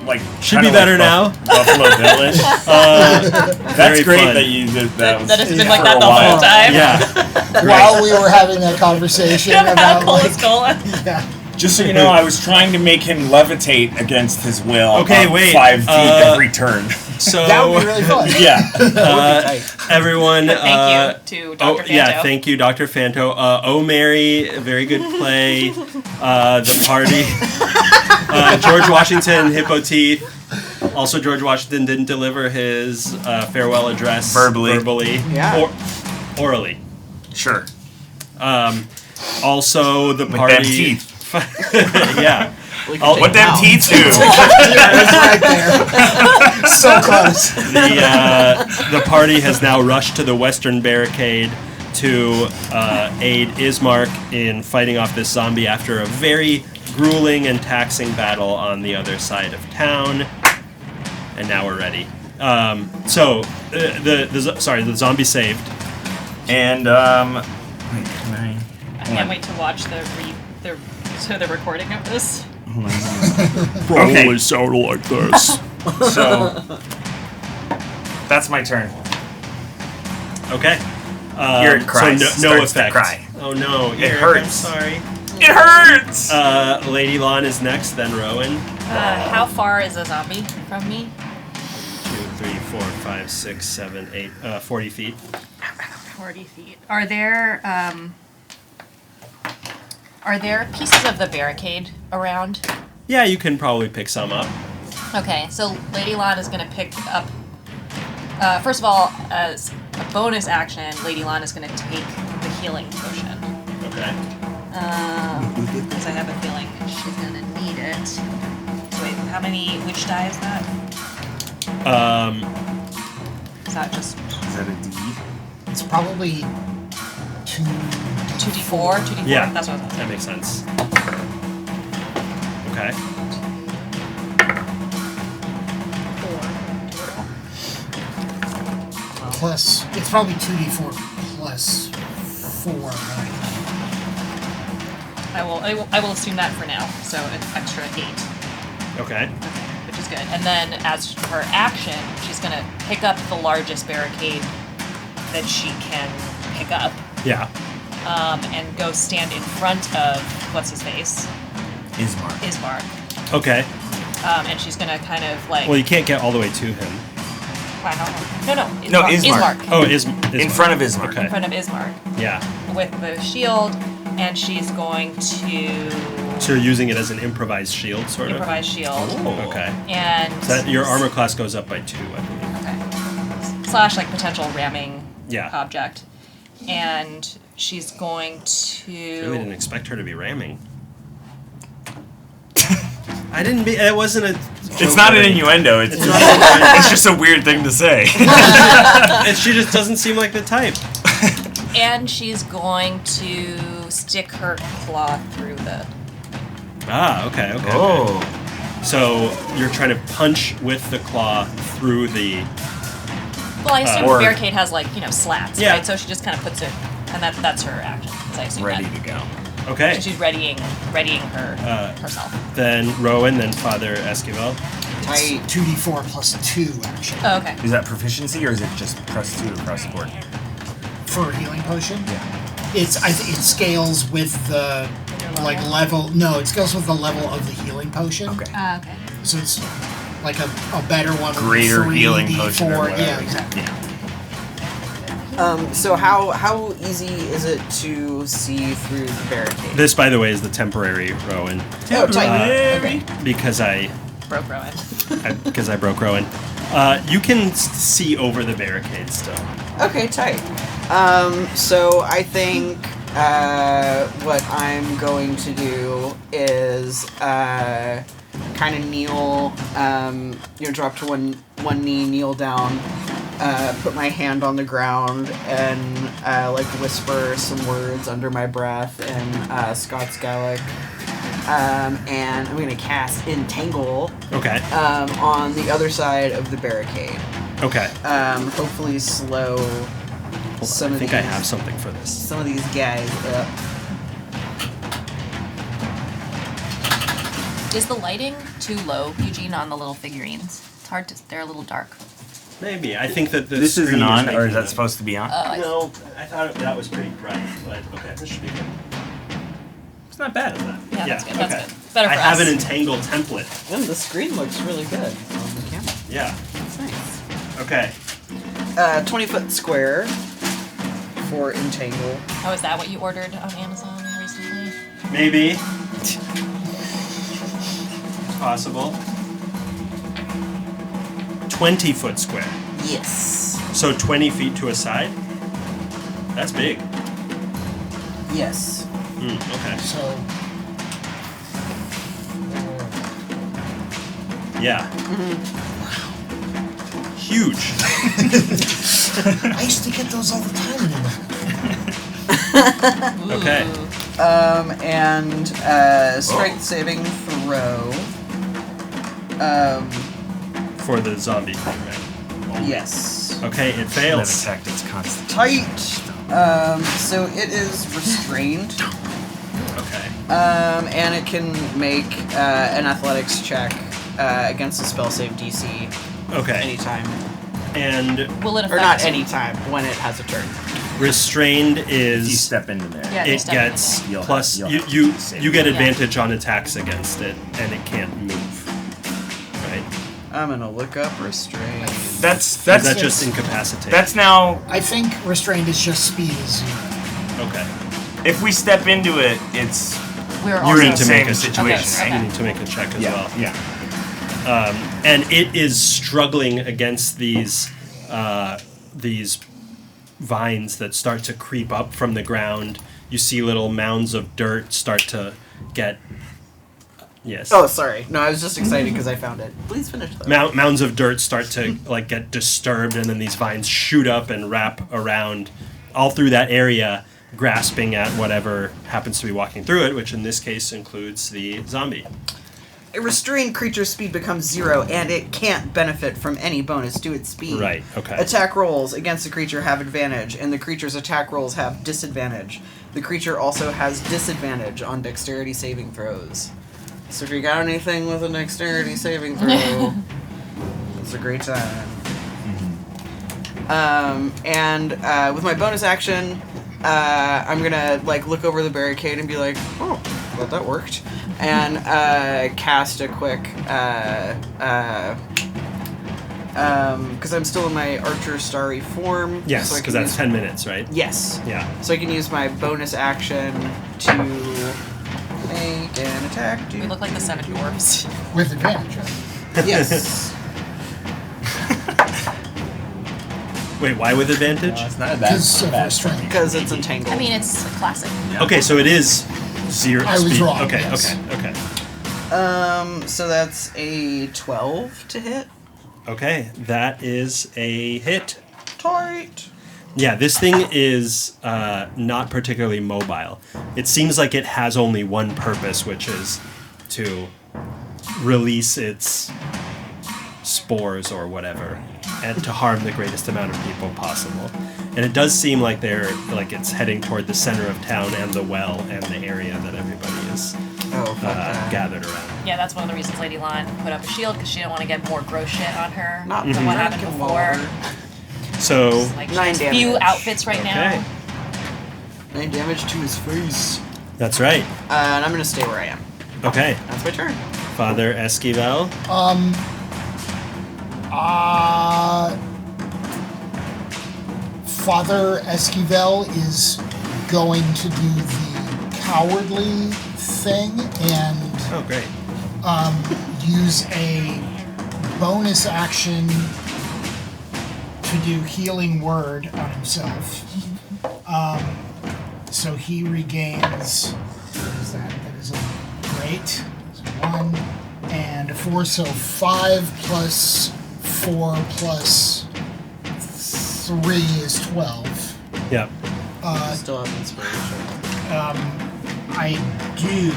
like should be better now. Buffalo Billish. That's great fun. that you did that. That it's been like that the whole time. Yeah. While we were having that conversation about Just so you know, I was trying to make him levitate against his will. Okay, wait. 5 feet every turn. So that would be really fun. Yeah. Everyone. Thank you to Dr. Fanto. Yeah, thank you, Dr. Fanto. Oh, Mary, very good play. The party. George Washington, Hippo Teeth. Also, George Washington didn't deliver his farewell address verbally. Yeah. Orally. Sure. Also, the With party. them teeth. Yeah. What them teeth do? It's right there. So close. The party has now rushed to the western barricade to aid Ismark in fighting off this zombie after a very grueling and taxing battle on the other side of town. And now we're ready. The zombie saved. And wait, can I? I can't wait to watch the recording of this. Probably sound like this. So that's my turn. Okay. Here it cries. So no Starts to effect. cry. Oh no, It hurts. I'm sorry. It hurts. Lady Lon is next, then Rowan. How far is a zombie from me? 2, 3, 4, 5, 6, 7, 8, 40 feet. 40 feet. Are there pieces of the barricade around? Yeah, you can probably pick some up. Okay, so Lady Lon is going to pick up... first of all, as a bonus action, Lady Lon is going to take the healing potion. Okay. Because I have a feeling she's going to need it. So wait, which die is that? Is that just... Is that a D? It's probably 2d4? 2d4? Yeah, That's what I was that makes sense. Okay. 4 total. plus. It's probably 2d4 plus 4. Right? I will assume that for now. So an extra 8. Okay. Which is good. And then as her action, she's going to pick up the largest barricade that she can pick up. Yeah. And go stand in front of what's his face? Ismark. Okay. And she's gonna kind of like. Well, you can't get all the way to him. I don't know. No, Ismark. Oh, Ismark. In front of Ismark. Okay. In front of Ismark. Yeah. With the shield, and she's going to. So you're using it as an improvised shield, sort of. Improvised shield. Oh. Okay. And. So that your armor class goes up by 2, I believe. Okay. / like potential ramming. Yeah. Object, and she's going to. Really didn't expect her to be ramming. I didn't. It wasn't a. It's not an innuendo. It's just a weird thing to say. She just doesn't seem like the type. And she's going to stick her claw through the. Ah, okay. Oh. So you're trying to punch with the claw through the. Well, I assume the barricade has slats, yeah. right? So she just kind of puts it, and that's her action. I assume ready to go. Okay. So she's readying her herself. Then Rowan, then Father Esquivel. It's 2d4 plus 2 action. Oh, okay. Is that proficiency or is it just +2 across the board? For a healing potion? Yeah. It scales with the level. No, it scales with the level of the healing potion. Okay. Okay. So it's like a better one. Greater 3, healing D4, potion or whatever. Yeah, exactly. Yeah. So how easy is it to see through the barricade? This, by the way, is the temporary Rowan. Oh, tight. Okay. Because I Broke Rowan. because I broke Rowan. You can see over the barricade still. Okay, tight. So I think what I'm going to do is kind of kneel, drop to one knee, kneel down, put my hand on the ground, and whisper some words under my breath in Scots Gaelic. And I'm gonna cast Entangle. Okay. On the other side of the barricade. Okay. Hopefully slow some I of think these. I have something for this. Some of these guys up. Is the lighting too low, Eugene, on the little figurines? It's hard to. They're a little dark. Maybe. I think that This screen isn't on, making or is that it- supposed to be on? No, I thought that was pretty bright, but okay, this should be good. It's not bad, is that? Yeah, that's good. Okay. That's good. Better for I have us. an entangled template. And the screen looks really good on the camera. Yeah. It's nice. Okay. 20-foot square for entangle. Oh, is that what you ordered on Amazon recently? Maybe. It's possible. 20-foot square. Yes. So 20 feet to a side? That's big. Yes. Okay. So Yeah. Huge. I used to get those all the time anyway. Okay. And strength saving throw. For the zombie thing, right? Yes. Okay, it That fails. affect its constitution. Tight. So it is restrained. Okay. And it can make an athletics check against a spell save DC Okay. anytime. And Will it affect? Or not anytime, when it has a turn. restrained If you is step into there. Yeah. it step gets in You'll plus have- you you'll you, have to save you get it. advantage on attacks against it, and it can't move. Right? I'm gonna look up restraint. That's Is that just incapacitate? that's now. I think restrained is just speed is 0. okay. If we step into it, it's We're you're also in need the to make same a situation, okay, right? You need to make a check as well. Yeah. And it is struggling against these vines that start to creep up from the ground. You see little mounds of dirt start to get. Yes. Oh, sorry. No, I was just excited because I found it. Please finish that. Mounds of dirt start to like get disturbed, and then these vines shoot up and wrap around all through that area, grasping at whatever happens to be walking through it, which in this case includes the zombie. A restrained creature's speed becomes 0, and it can't benefit from any bonus to its speed. Right. Okay. Attack rolls against the creature have advantage, and the creature's attack rolls have disadvantage. The creature also has disadvantage on dexterity saving throws. So if you got anything with a dexterity saving throw, it's a great time. And with my bonus action, I'm gonna like look over the barricade and be like, oh, well that worked, and cast a quick because I'm still in my Archer Starry form. Yes, so I because can that's use- 10 minutes, right? Yes. Yeah. So I can use my bonus action to make an attack. We look like the Seven Dwarfs. With advantage, right? Yes. Wait, why with advantage? It's not Because of restraint. Because it's entangled. I mean, it's a classic. Okay, so it is 0 I was speed. wrong, Okay, yes. okay. So that's a 12 to hit. Okay, that is a hit. Tight. Yeah, this thing is not particularly mobile. It seems like it has only one purpose, which is to release its spores or whatever, and to harm the greatest amount of people possible. And it does seem like it's heading toward the center of town and the well and the area that everybody is Oh, fuck that. gathered around. Yeah, that's one of the reasons Lady Lon put up a shield, because she didn't want to get more gross shit on her Not than what happened drinking before. water. So, Like, she 9 has damage. few outfits right now. okay, 9 damage to his face. that's right. And I'm gonna stay where I am. Okay, That's my turn. Father Esquivel. Father Esquivel is going to do the cowardly thing and Oh, great. use a bonus action to do healing word on himself. So he regains. What is that? That is a great. So 1 and a 4. So 5 plus 4 plus 3 is 12. Yep. Still have inspiration. I do.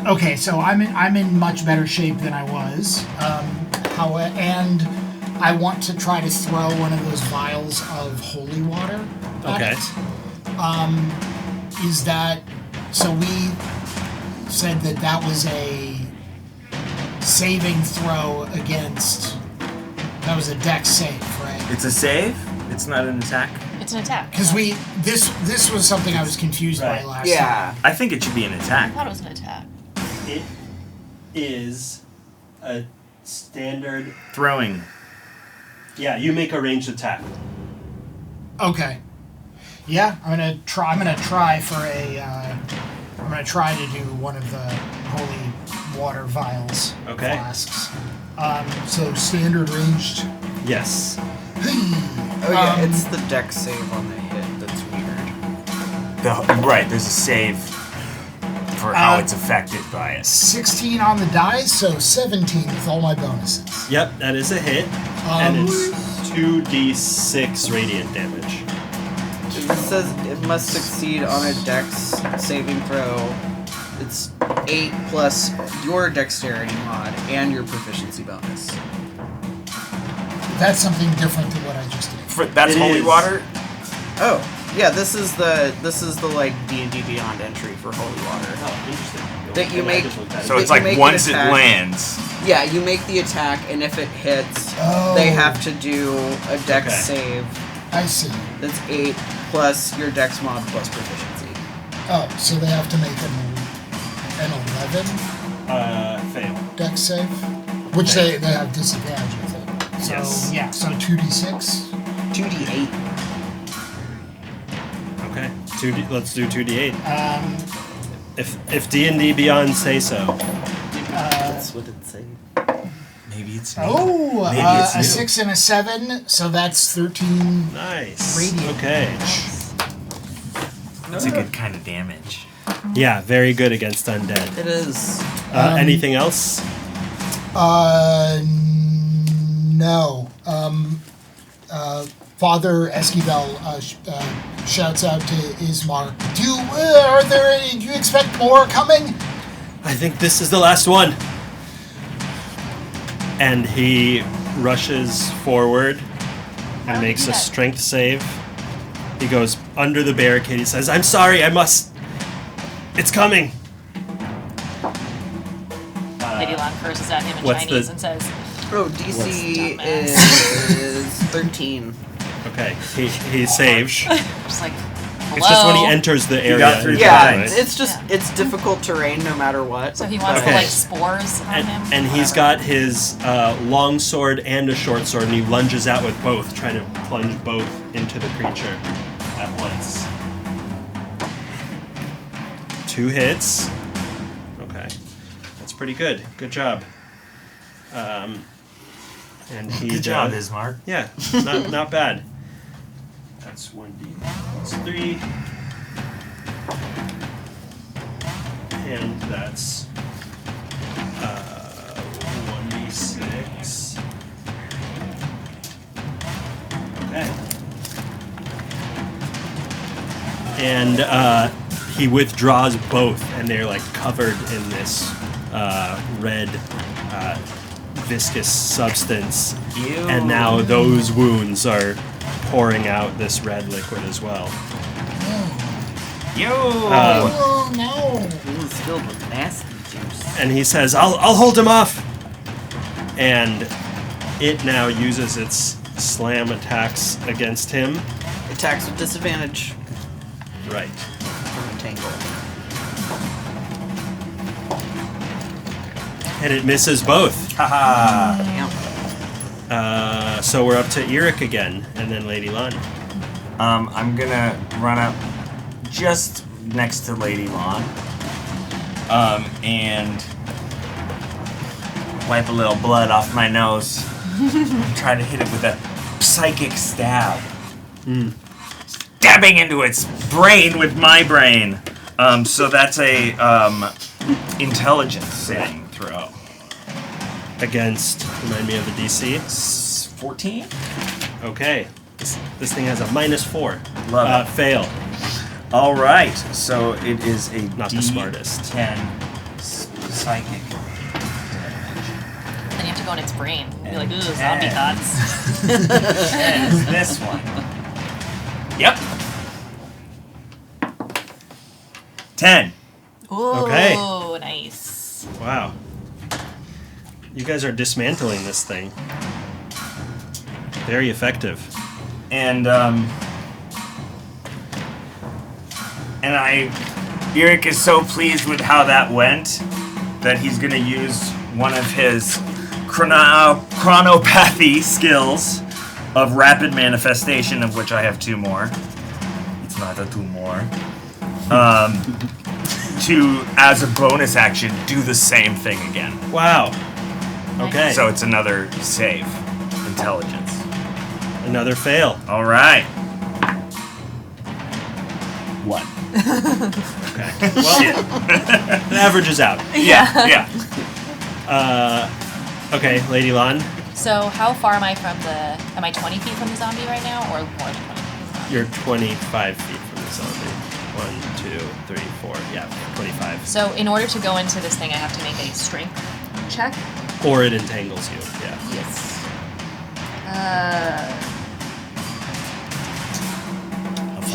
Okay, so I'm in much better shape than I was. And I want to try to throw one of those vials of holy water at Okay. it. Is that So we said that was a saving throw against. That was a dex save, right? It's a save? It's not an attack? It's an attack. Because this was something I was confused by last time. Yeah. I think it should be an I attack. thought it was an attack. It is a standard. Throwing. Yeah, you make a ranged attack. Okay. Yeah, I'm gonna try. I'm gonna try for a. I'm gonna try to do one of the holy water vials. Okay. Flasks. So standard ranged. Yes. Oh yeah, it's the dex save on the hit that's weird. Right, there's a save for how it's affected by it. 16 on the dice, so 17 with all my bonuses. Yep, that is a hit, and it's 2d6 radiant damage. It says it must succeed on a dex saving throw. It's 8 plus your dexterity mod and your proficiency bonus. That's something different than what I just did. That's It holy is. water? Oh, yeah, this is the like D&D Beyond entry for holy water. Oh, interesting. That you make- So But it's you like make an once it attack. lands. Yeah, you make the attack, and if it hits, Oh. they have to do a dex Okay. save I see. that's 8 plus your dex mod plus proficiency. Oh, so they have to make an 11 Fail. dex save? Which they have disadvantage with it. So, Yes. yeah, so 2d6. 2d8. Okay. Let's do 2d8. Um, If D&D Beyond say so. That's what it says. Maybe it's me. oh, Maybe it's a new. 6 and a 7, so that's 13. Nice. Radiant. Okay. That's a good kind of damage. Yeah, very good against undead. It is. Anything else? No. Father Esquivel shouts out to Ismar, do you expect more coming? I think this is the last one. And he rushes forward and How makes did a he do that? strength save. He goes under the barricade. He says, "I'm sorry, it's coming." Lady Lon curses at him in what's Chinese the- and says, Oh, DC Dumbass. is 13. Okay, he saves. just like, hello? It's just when he enters the area. got through he Yeah, dies, right? it's just, it's difficult terrain no matter what. So he wants Okay. to like spores on him? And he's got his long sword and a short sword, and he lunges out with both, trying to plunge both into the creature at once. 2 hits. Okay, that's pretty good. Good job. And he Good job, Ismar. Yeah, not bad. That's 1d plus 3. And that's 1d6. Okay. And he withdraws both, and they're like covered in this red viscous substance. Ew. And now those wounds are pouring out this red liquid as well. Yo! Oh, no. It was filled with nasty juice. And he says, I'll hold him off. And it now uses its slam attacks against him. Attacks with disadvantage Right. from a tangle. And it misses both. Haha. Damn. So we're up to Eric again, and then Lady Lon. I'm gonna run up just next to Lady Lon. And wipe a little blood off my nose. Try to hit it with a psychic stab. Stabbing into its brain with my brain. So that's a intelligence saving throw. Against, remind me of the DC. 14? Okay. This thing has a -4. Love it. Fail. All right, so it is a Not the smartest. D10 psychic. Then you have to go in its brain. Be like, ooh, And zombie 10. thoughts. And it's this one. Yep. 10. Ooh, Okay. nice. Wow. You guys are dismantling this thing. Very effective. And Eric is so pleased with how that went that he's gonna use one of his chronopathy skills of rapid manifestation, of which I have 2 more. It's not a 2 more. To, as a bonus action, do the same thing again. Wow. Okay. So it's another save. Intelligence. Another fail. All right. 1. Okay. Well, it averages out. Yeah. Okay, Lady Lon, So how far am I from the... Am I 20 feet from the zombie right now, or more than 20 feet from the zombie? you're 25 feet from the zombie. 1, 2, 3, 4. Yeah, 25. So in order to go into this thing, I have to make a strength check? Or it entangles you. Yeah. Yes.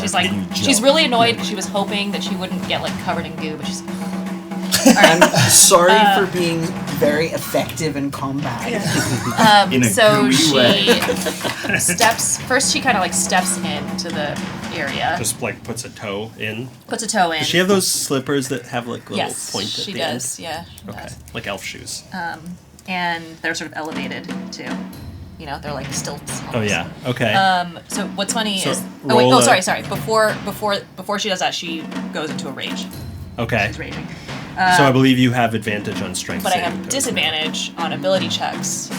She's like... She's really annoyed. She was hoping that she wouldn't get, like, covered in goo, but she's... I'm sorry for being very effective in combat. In a So gooey she way. steps... First, she kind of, like, steps into the area. Just like puts a toe in. Puts a toe in. Does she have those slippers that have like little Yes, point at she the does. end? Yeah, she Okay. does. Like elf shoes. And they're sort of elevated, too. You know, they're like stilts. Oh yeah. Okay. So what's funny So is... Oh, wait. roll Oh, a- sorry. Before she does that, she goes into a rage. okay. She's raging. So I believe you have advantage on strength. But I saving have throws. disadvantage on ability checks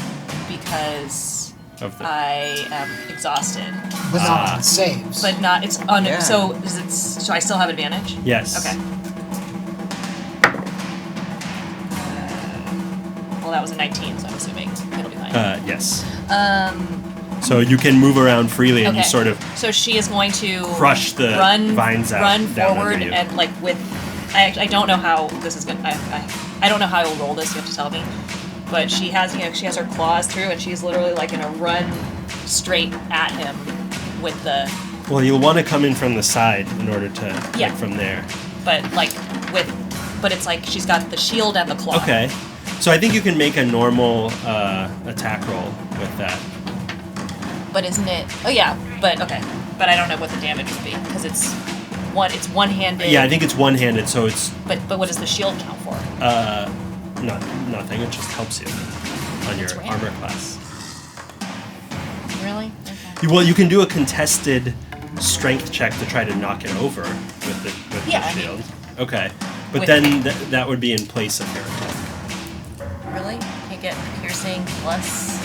because Of the- I am exhausted. But not on saves. But not... It's... Yeah. So I still have advantage? Yes. Okay. Well, that was a 19, so I'm assuming it'll be fine. Yes. So you can move around freely and you Okay. sort of So she is going to crush the vines out run down forward, under you. and like with. I don't know how this is gonna. I don't know how I will roll this. You have to tell me. But she has her claws through, and she's literally like gonna run straight at him with the. Well, you'll want to come in from the side in order to Yeah. get from there. But it's like she's got the shield and the claw. Okay. So I think you can make a normal attack roll with that. But isn't it? Oh yeah. But okay. But I don't know what the damage would be because it's one-handed. Yeah, I think it's one-handed, so it's But what does the shield count for? nothing. It just helps you on your It's random. armor class. Really? Okay. Well, you can do a contested strength check to try to knock it over with the Yeah, I mean- shield. Okay, but With- then that would be in place of your attack. Really? Can't get piercing plus.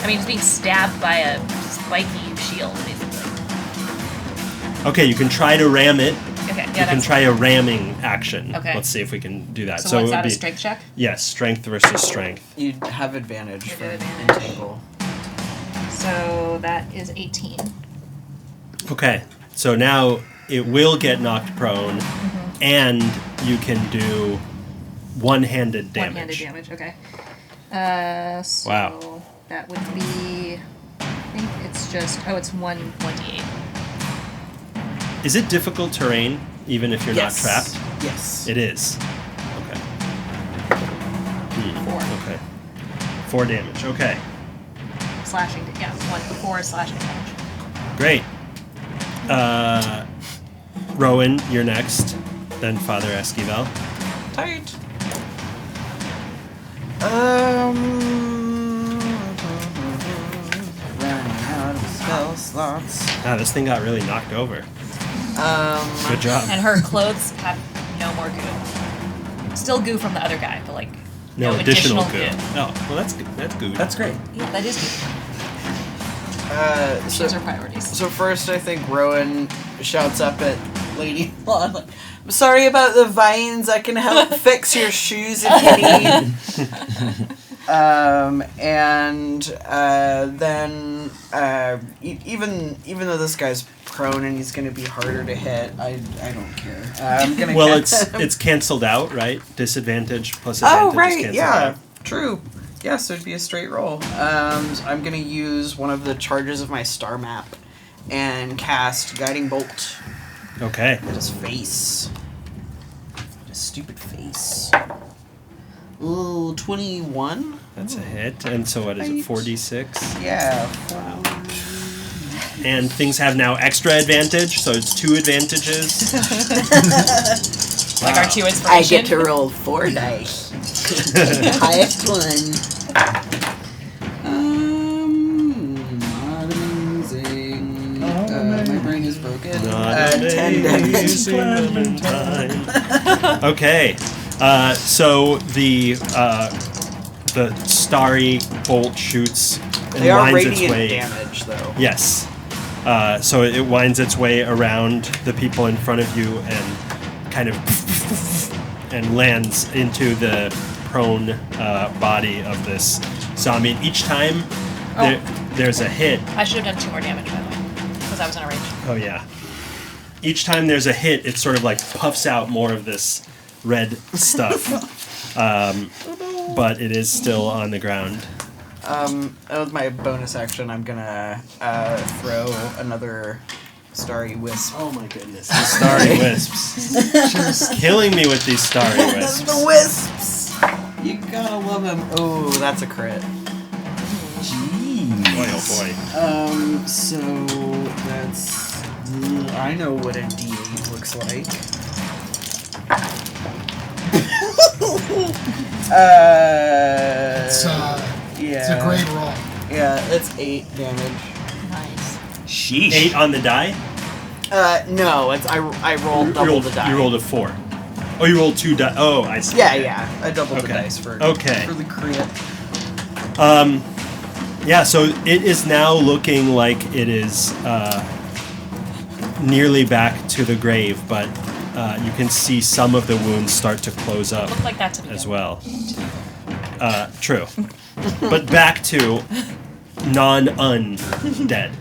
I mean, it's being stabbed by a spiky shield, basically. Okay, you can try to ram it. Okay, yeah, You can that's. try a ramming action. Okay. Let's see if we can do that. So, it what's would that? be A strength check? yes, strength versus strength. You'd have advantage You'd for have advantage. entangle. So that is 18. Okay, so now it will get knocked prone, Mm-hmm. and you can do one-handed damage. One-handed damage. Okay. So Wow. that would be. I think it's just. Oh, it's 1d8. Is it difficult terrain, even if you're Yes. not trapped? Yes. It is. Okay. 4 Okay. 4 damage. Okay. slashing. Yeah, 4 slashing damage. Great. Rowan, you're next. Then Father Esquivel. Tight. Running out of spell slots. Ah, this thing got really knocked over. Good job. And her clothes have no more goo. Still goo from the other guy, but like No additional goo. goo. Oh, well, that's good. That's good. That's great. Yeah, that is good. So, Those are priorities. so first, I think Rowan shouts up at Lady Lon, like, I'm sorry about the vines. I can help fix your shoes if you need. Then even though this guy's prone and he's going to be harder to hit, I don't care. I'm gonna Well, cast- it's canceled out, right? Disadvantage plus advantage Oh is right, canceled yeah, out. true. Yes, it'd be a straight roll. I'm gonna use one of the charges of my star map and cast Guiding Bolt Okay. at his face. Stupid face. Ooh, 21? That's a hit. And so what is it, 4d6? Yeah. And things have now extra advantage, so it's 2 advantages. Like our 2 inspiration. I get to roll 4 dice. Highest one. Not amazing. My brain is broken. 10 damage. Okay. So the starry bolt shoots and They are winds its radiant way. damage, though. Yes. So it winds its way around the people in front of you and kind of and lands into the prone body of this zombie. And each time there's a hit. I should have done 2 more damage, by the way, because I was in a rage. Oh yeah. Each time there's a hit, it sort of like puffs out more of this red stuff. But it is still on the ground. With my bonus action, I'm gonna throw another starry wisp. Oh my goodness. The starry wisps. Just killing me with these starry wisps. The wisps! You gotta love them. Oh, that's a crit. Boy, oh boy. So that's... I know what a D8 looks like. It's a great roll. Yeah, it's 8 damage. Nice. Sheesh. 8 on the die? No, it's I rolled double the die. You rolled a 4. Oh, you rolled 2 die. Oh, I see. Yeah, I doubled the Okay. dice for the crit. Yeah, so it is now looking like it is nearly back to the grave, but you can see some of the wounds start to close up Looked like that to me. as well. True. But back to non-undead.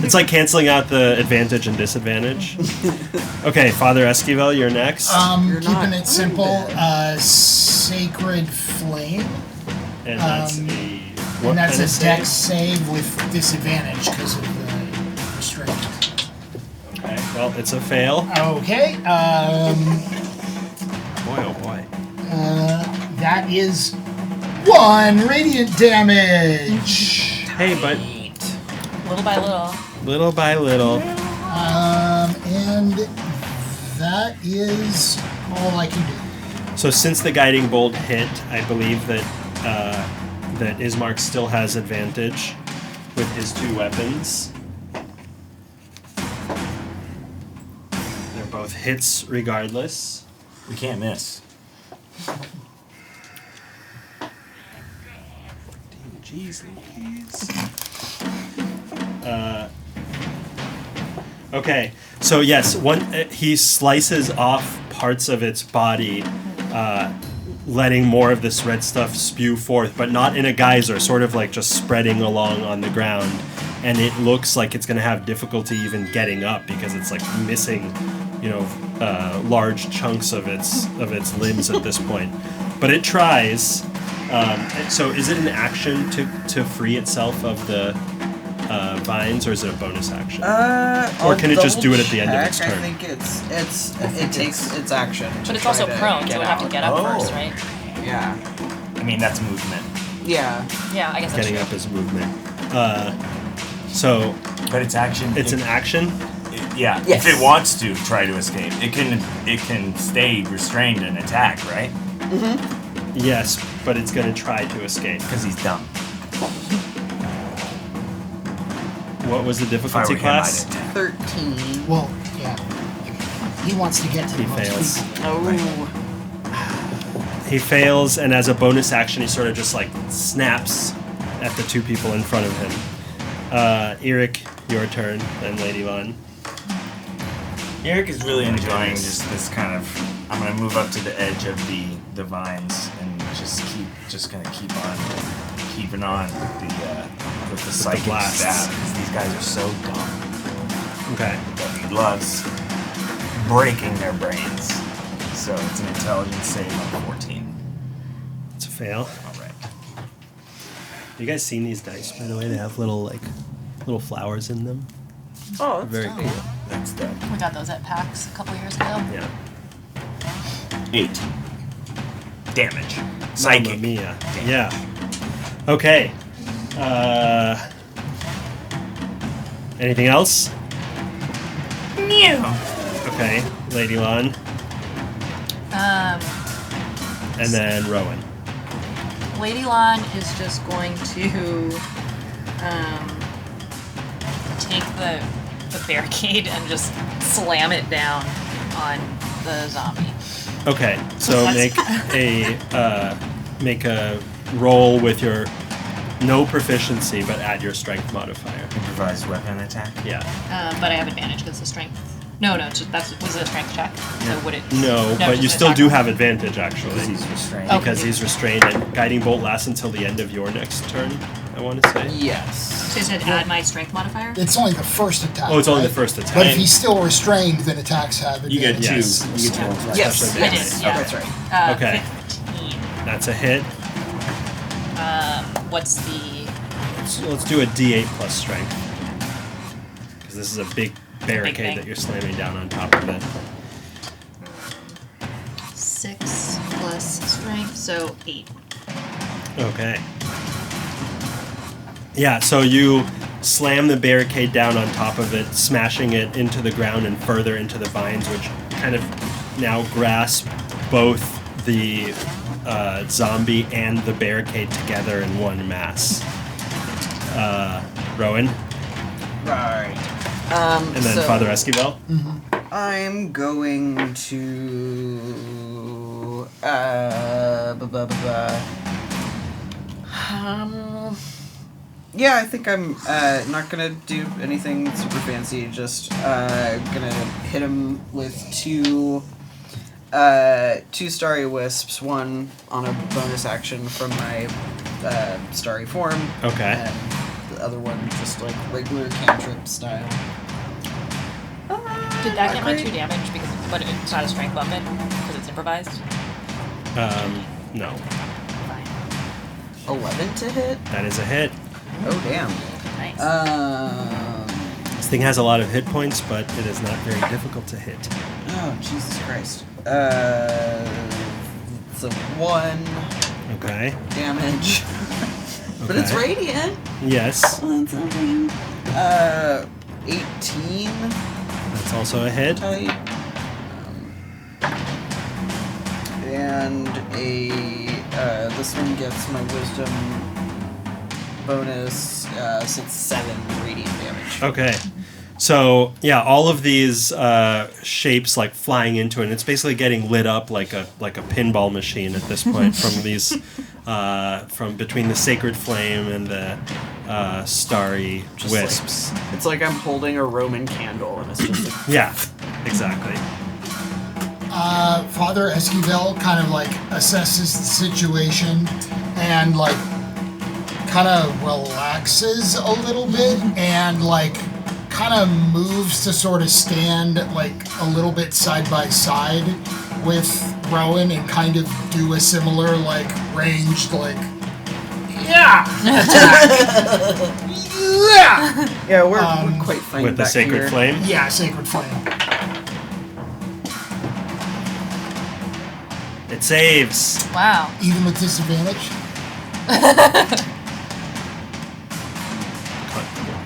It's like canceling out the advantage and disadvantage. Okay, Father Esquivel, you're next. Keeping it simple, Sacred Flame. And that's And that's a dex save with disadvantage because of the restraint. Okay, well, it's a fail. Okay, Boy, oh boy. that is 1 radiant damage. Hey, but Little by little. little by little. And that is all I can do. So since the guiding bolt hit, I believe that that Ismark still has advantage with his 2 weapons. They're both hits regardless. We can't miss. Jeez Louise. Okay, so yes, he slices off parts of its body, letting more of this red stuff spew forth, but not in a geyser, sort of like just spreading along on the ground. And it looks like it's going to have difficulty even getting up because it's like missing, large chunks of its limbs at this point. But it tries. So is it an action to free itself of the vines, or is it a bonus action? Or can it just do it at the end of its turn? I think it takes its action. But it's also prone, so it would have to get up first, right? Yeah. I mean, that's movement. Yeah. Yeah, I guess that's Getting true. up is movement. But it's action. It's an action? Yeah. Yes. If it wants to try to escape, it can stay restrained and attack, right? Yes, but it's going to try to escape. Because he's dumb. What was the If I difficulty were him, class? I'd attack. 13. Well, yeah. He wants to get to He the most fails. people. Oh. He fails, and as a bonus action, he sort of just like snaps at the 2 people in front of him. Eric, your turn, and Lady Von. Eric is really enjoying just this kind of. I'm gonna move up to the edge of the vines and just gonna keep on keeping on with the psychic blasts. stab because these guys are so dumb. Okay. But he loves breaking their brains. So it's an intelligence save on 14. It's a fail. All right. You guys seen these dice, by the way? They have little flowers in them. Oh, that's Very dope. cool. That's dope. We got those at PAX a couple years ago. Yeah. 8 damage. Mamma Psychic. mia. Yeah. Okay. Anything else? Meow. Okay, Lady Lon. And then Rowan. Lady Lon is just going to take the barricade and just slam it down on the zombie. Okay, so make a roll with your no proficiency, but add your strength modifier. Improvised weapon attack. Yeah. But I have advantage because the strength. No, was it a strength check? So would it? No, but just you an still attack do roll? have advantage actually. He's restrained. Okay. Because he's restrained, and Guiding Bolt lasts until the end of your next turn, I want to say. Yes. So you said add my strength modifier? It's only the first attack. Oh, it's only right? the first attack. But if he's still restrained, then attacks have You get advantage. 2. Yes. You get 2 rolls. Yes. Special I did, damage. yeah. That's right. Okay. 15. That's a hit. What's the... So let's do a D8 plus strength. Because this is a big barricade thing. that you're slamming down on top of it. 6 plus strength, so 8. Okay. Yeah, so you slam the barricade down on top of it, smashing it into the ground and further into the vines, which kind of now grasp both the zombie and the barricade together in one mass. Rowan, Right. and then Father Esquivel. I'm going to. Yeah, I think I'm not gonna do anything super fancy. Just gonna hit him with two starry wisps. One on a bonus action from my starry form. Okay. And the other one just like regular cantrip style. Did that get my Great. 2 damage but it's not a strength weapon because it's improvised? No, Fine. 11 to hit. that is a hit. Oh damn. Nice. This thing has a lot of hit points, but it is not very difficult to hit. Oh Jesus Christ. It's a 1 Okay. damage. But it's Okay. radiant. Yes, Well, that's something. 18 that's also a hit. type. And this one gets my wisdom bonus, so it's 7 radiant damage. Okay. So yeah, all of these shapes like flying into it, and it's basically getting lit up like a pinball machine at this point from these from between the sacred flame and the starry Just wisps. It's like I'm holding a Roman candle, and it's just like, Yeah, exactly. Father Esquivel kind of like assesses the situation and like kind of relaxes a little bit and like kind of moves to sort of stand like a little bit side by side with Rowan and kind of do a similar like ranged like attack. yeah, we're quite fine With the back sacred here. flame. Yeah, sacred flame. It saves. Wow. Even with disadvantage.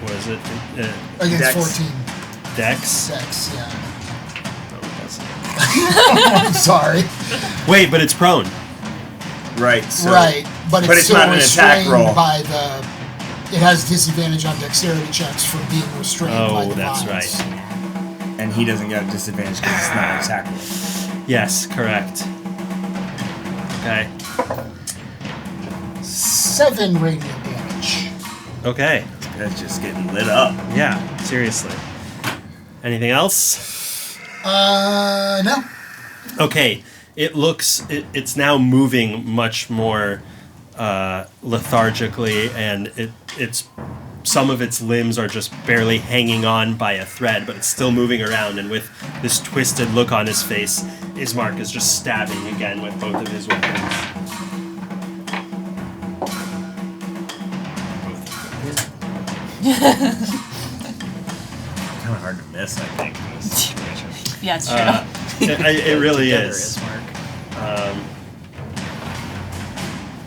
What is it? Against Dex. 14. Dex. Dex, yeah. No, it doesn't. I'm sorry. Wait, but it's prone. Right. So Right, but it's still not an attack restrained roll. by the. It has disadvantage on dexterity checks for being restrained by Oh, the that's vines. right. And he doesn't get a disadvantage because it's not an attack roll. Yes, correct. Okay. 7 radiant damage. Okay. That's just getting lit up. Yeah, seriously. Anything else? No. Okay. It looks. It's now moving much more lethargically, and it's some of its limbs are just barely hanging on by a thread, but it's still moving around. And with this twisted look on his face, Ismark is just stabbing again with both of his weapons. Kind of hard to miss, I think, in this situation. Yeah, it's true. It really Together is. Mark.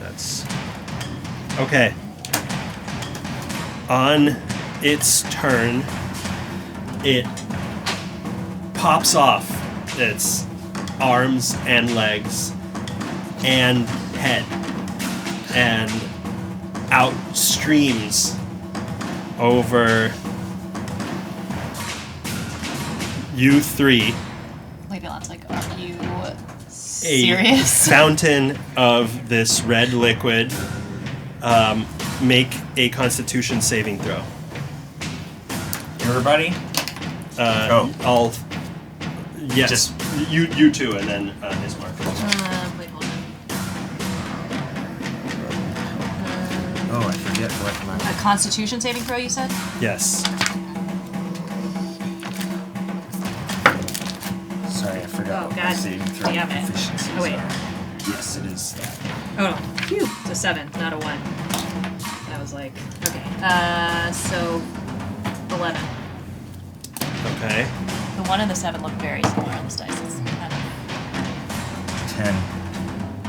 That's okay. On its turn, it pops off its arms and legs and head and out streams over you three. Lady Lon's like, are you A serious? fountain of this red liquid. Make a Constitution saving throw. Everybody? I'll. Yes. Just- you two, and then Ismark. Wait, hold on. Oh, I forget what my... A Constitution saving throw, you said? Yes. Sorry, I forgot Oh, what my God. saving throw Damn it. efficiencies Oh, wait. are. Yes, it is that. Oh no. Phew. It's a 7, not a 1. I was like, okay. So 11. Okay. The 1 and the 7 look very similar on this dice. It's kind of...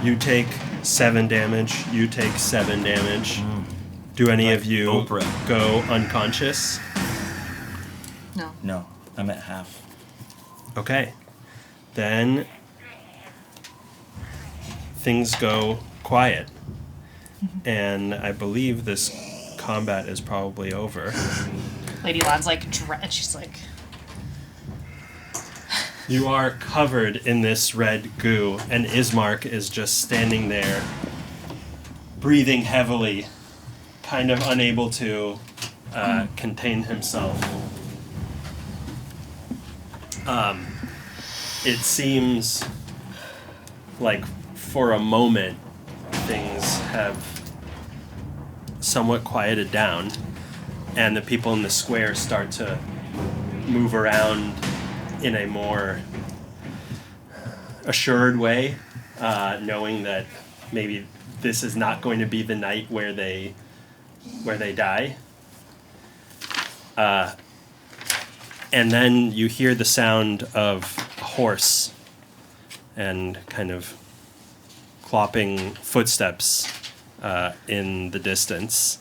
10. You take 7 damage. You take 7 damage. Do any Like of you Oprah. go unconscious? No. No, I'm at half. Okay. Then things go quiet. And I believe this combat is probably over. Lady Lon's like, she's like, You are covered in this red goo, and Ismark is just standing there, breathing heavily, kind of unable to contain himself. It seems like for a moment things have somewhat quieted down, and the people in the square start to move around in a more assured way, knowing that maybe this is not going to be the night where they die. And then you hear the sound of a horse and kind of clopping footsteps in the distance,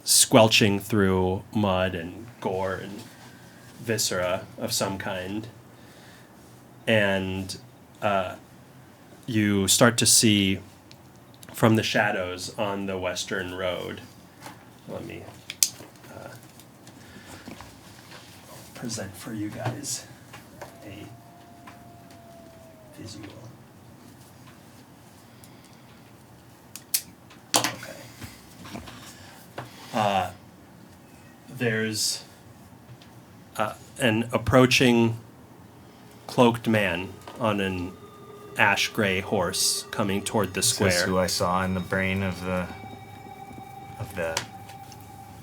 squelching through mud and gore and viscera of some kind. And you start to see from the shadows on the western road. Let me present for you guys a visual. Okay. There's an approaching cloaked man on an ash gray horse coming toward the Is square. this who I saw in the brain of the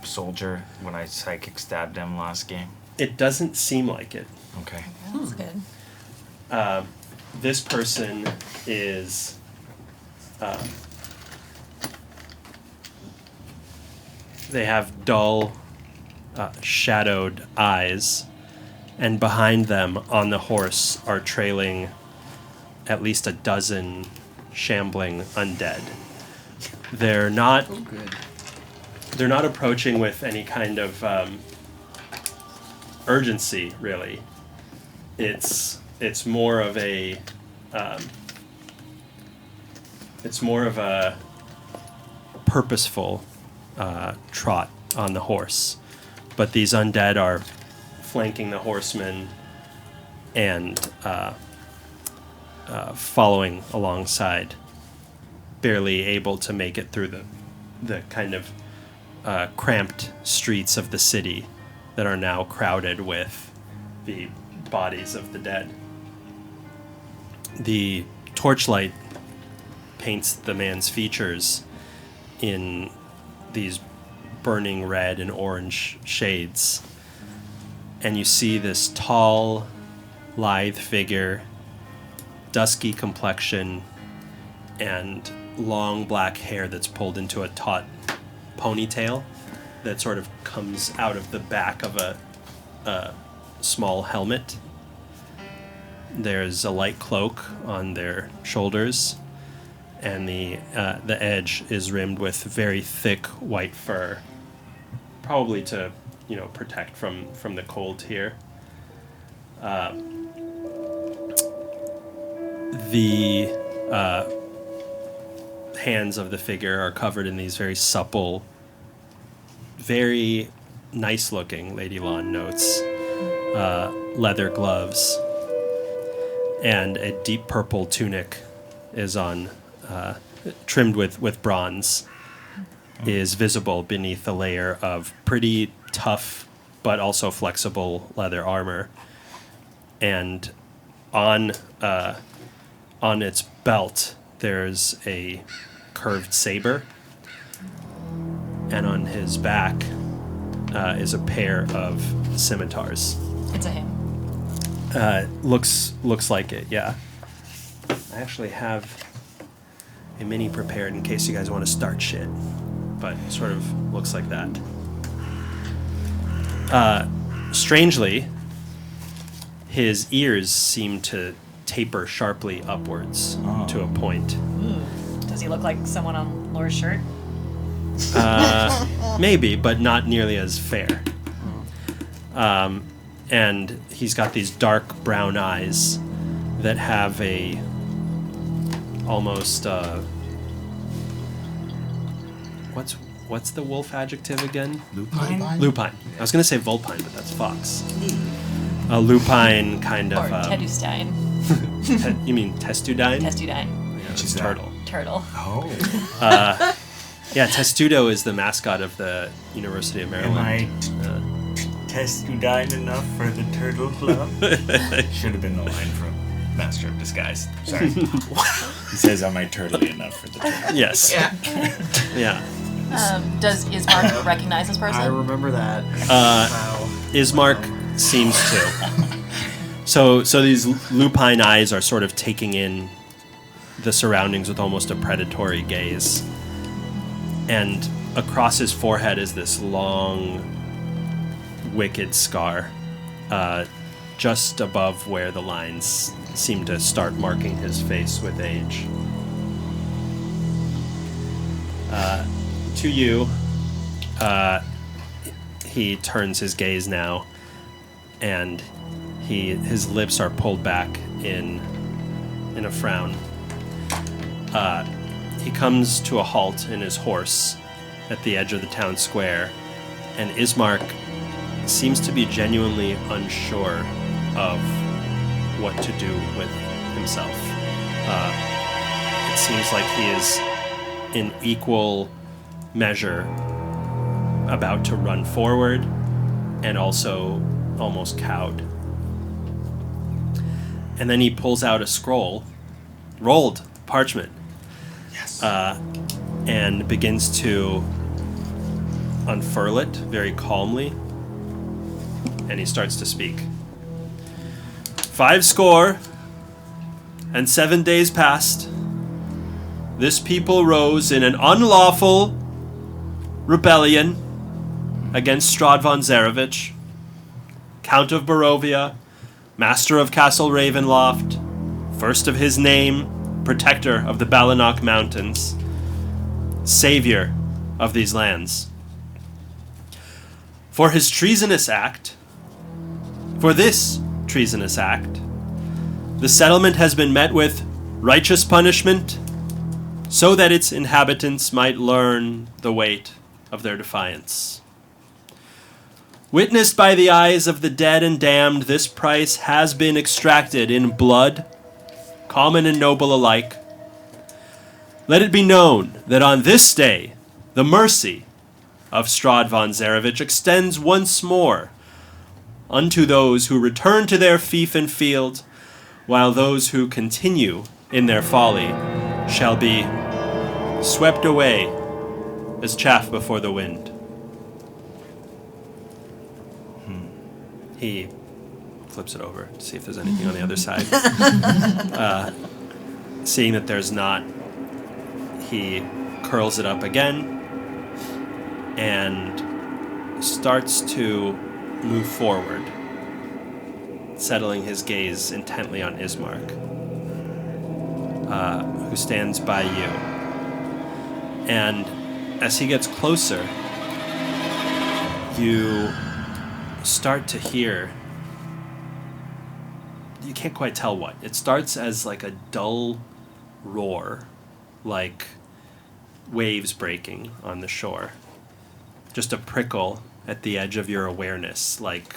soldier when I psychic stabbed him last game? It doesn't seem like it. Okay. that's good. This person is they have dull shadowed eyes, and behind them on the horse are trailing at least a dozen shambling undead. They're not Oh, good. they're not approaching with any kind of urgency, really. It's more of a purposeful trot on the horse, but these undead are flanking the horsemen and following alongside, barely able to make it through the kind of cramped streets of the city that are now crowded with the bodies of the dead. The torchlight paints the man's features in these burning red and orange shades, and you see this tall, lithe figure, dusky complexion, and long black hair that's pulled into a taut ponytail that sort of comes out of the back of a small helmet. There's a light cloak on their shoulders, and the edge is rimmed with very thick white fur, probably to protect from the cold here. The hands of the figure are covered in these very supple, very nice-looking, Lady Lawn notes, leather gloves, and a deep purple tunic is on, trimmed with bronze, is visible beneath a layer of pretty tough but also flexible leather armor. And on its belt, there's a curved saber, and on his back is a pair of scimitars. It's a him. Looks like it, yeah. I actually have a mini prepared in case you guys want to start shit, but it sort of looks like that. Strangely, his ears seem to taper sharply upwards to a point. Does he look like someone on Laura's shirt? Maybe, but not nearly as fair. And he's got these dark brown eyes that have a almost what's the wolf adjective again? Lupine. Lupine. I was going to say vulpine, but that's fox. A lupine kind of. Or Tedustine. You mean testudine? Testudine. Yeah, it's turtle. Turtle. Oh. Yeah, Testudo is the mascot of the University of Maryland. Am I testudine enough for the turtle club? Should have been the line from Master of Disguise. Sorry. He says, am I turtly enough for the turtle? Yes. Yeah. Yeah. Does Ismark recognize this person? I remember that. Wow. Ismark seems to. So these lupine eyes are sort of taking in the surroundings with almost a predatory gaze. And across his forehead is this long, wicked scar, just above where the lines seem to start marking his face with age. To you, he turns his gaze now, and his lips are pulled back in a frown. He comes to a halt in his horse at the edge of the town square, and Ismark seems to be genuinely unsure of what to do with himself. It seems like he is in equal measure about to run forward and also almost cowed. And then he pulls out a scroll, rolled parchment, and begins to unfurl it very calmly, and he starts to speak. 67 days past, this people rose in an unlawful rebellion against Strahd von Zarevich, Count of Barovia, Master of Castle Ravenloft, first of his name, protector of the Balanok Mountains, savior of these lands. For this treasonous act, the settlement has been met with righteous punishment, so that its inhabitants might learn the weight of their defiance. Witnessed by the eyes of the dead and damned, this price has been extracted in blood, common and noble alike. Let it be known that on this day, the mercy of Strahd von Zarevich extends once more unto those who return to their fief and field, while those who continue in their folly shall be swept away as chaff before the wind. He flips it over to see if there's anything on the other side. Seeing that there's not, he curls it up again and starts to move forward. settling his gaze intently on Ismark, who stands by you. And as he gets closer, you start to hear, you can't quite tell what. It starts as like a dull roar, like waves breaking on the shore. Just a prickle at the edge of your awareness, like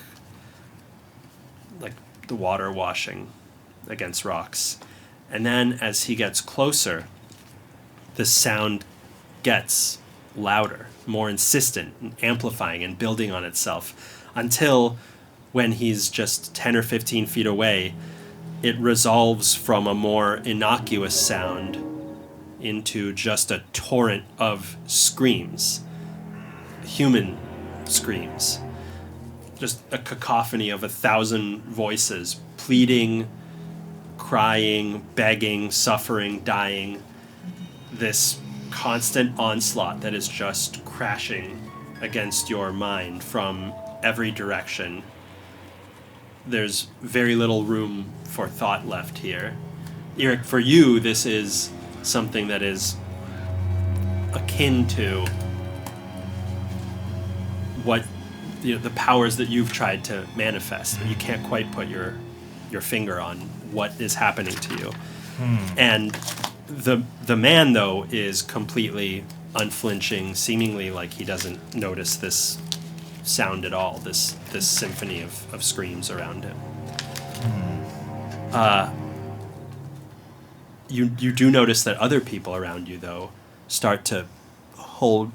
the water washing against rocks. And then as he gets closer, the sound gets louder, more insistent, and amplifying and building on itself, until when he's just 10 or 15 feet away, it resolves from a more innocuous sound into just a torrent of screams, human screams. Just a cacophony of 1,000 voices, pleading, crying, begging, suffering, dying. This constant onslaught that is just crashing against your mind from every direction. There's very little room for thought left here. Eric, for you, this is something that is akin to what the powers that you've tried to manifest, but you can't quite put your finger on what is happening to you. And the man, though, is completely unflinching, seemingly like he doesn't notice this sound at all, this symphony of screams around him. You do notice that other people around you, though, start to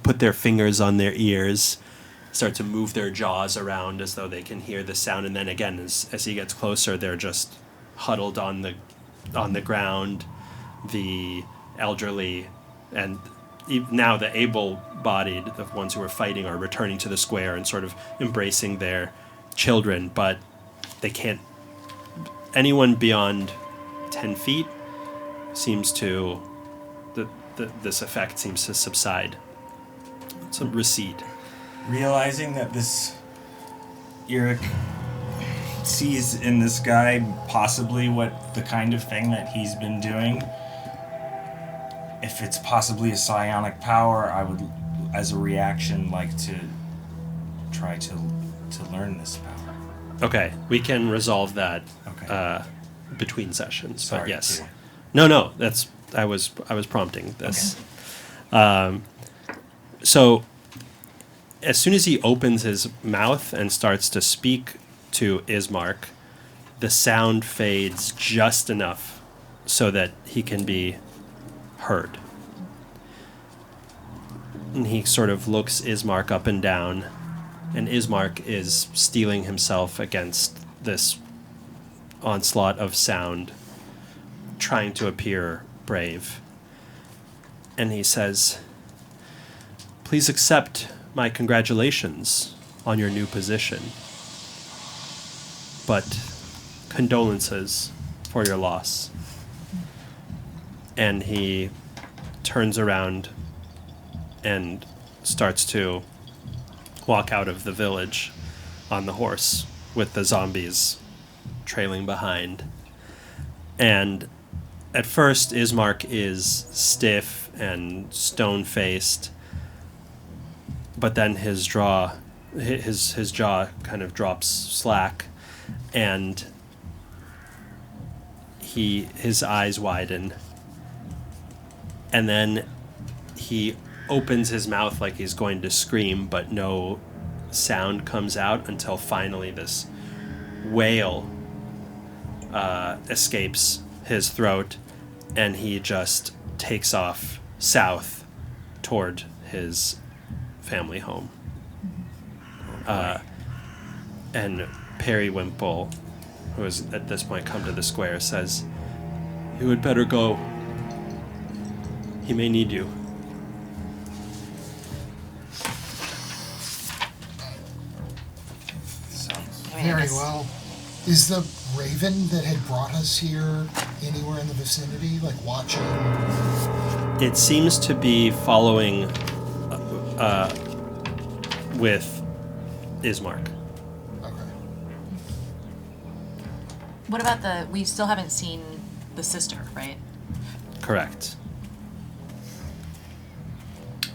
put their fingers on their ears, start to move their jaws around as though they can hear the sound, and then again, as he gets closer, they're just huddled on the ground. The elderly and now the able-bodied, the ones who are fighting, are returning to the square and sort of embracing their children, but they can't. Anyone beyond 10 feet seems to. This effect seems to subside. It's a recede. Realizing that this Eric sees in this guy possibly what the kind of thing that he's been doing. If it's possibly a psionic power, I would, as a reaction, like to try to learn this power. Okay, we can resolve that Okay. between sessions. Sorry, but yes, too. no. That's I was prompting this. Okay. So as soon as he opens his mouth and starts to speak to Ismark, the sound fades just enough so that he can be heard. And he sort of looks Ismark up and down, and Ismark is steeling himself against this onslaught of sound, trying to appear brave. And he says, "Please accept my congratulations on your new position, but condolences for your loss." And he turns around and starts to walk out of the village on the horse with the zombies trailing behind. And at first, Ismark is stiff and stone-faced, but then his jaw kind of drops slack, and his eyes widen, and then he opens his mouth like he's going to scream, but no sound comes out until finally this wail escapes his throat, and he just takes off south toward his family home. And Periwinkle, who has at this point come to the square, says, "You had better go. He may need you." Very well. Is the raven that had brought us here anywhere in the vicinity, like watching? It seems to be following with Ismark. Okay. What about we still haven't seen the sister, right? Correct.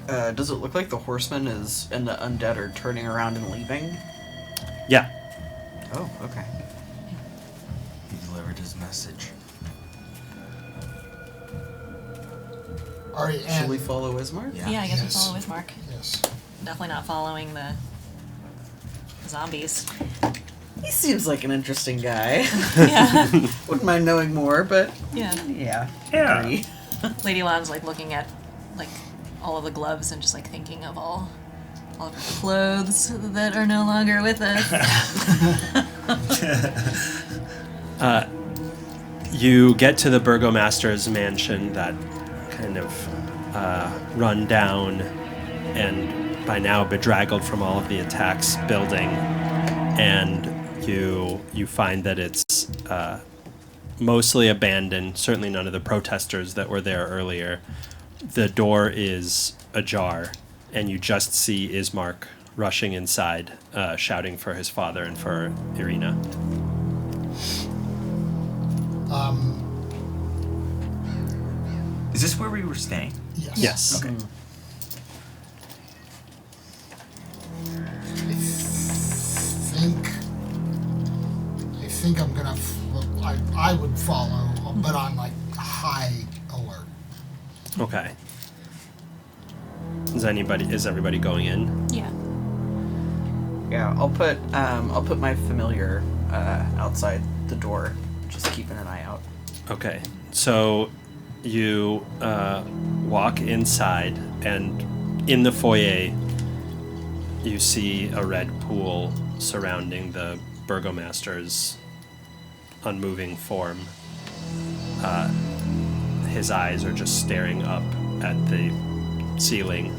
Does it look like the horseman and the undead are turning around and leaving? Yeah. Oh, okay. He delivered his message. Should we follow Ismark? Yeah, I guess we Yes. follow Ismark. Yes. Definitely not following the zombies. He seems like an interesting guy. Yeah. Wouldn't mind knowing more, but Yeah. yeah. Yeah. Agree. Lady Lan's like looking at like all of the gloves and just like thinking of all of her clothes that are no longer with us. You get to the burgomaster's mansion, that kind of run down and by now bedraggled from all of the attacks building, and you find that it's mostly abandoned. Certainly none of the protesters that were there earlier. The door is ajar, and you just see Ismark rushing inside, shouting for his father and for Irina. Is this where we were staying? Yes. Yes. Okay. I think I'm gonna. I would follow, but on like high alert. Okay. Is everybody going in? Yeah. Yeah, I'll put my familiar outside the door, just keeping an eye out. Okay. So you walk inside, and in the foyer, you see a red pool surrounding the burgomaster's unmoving form. His eyes are just staring up at the ceiling,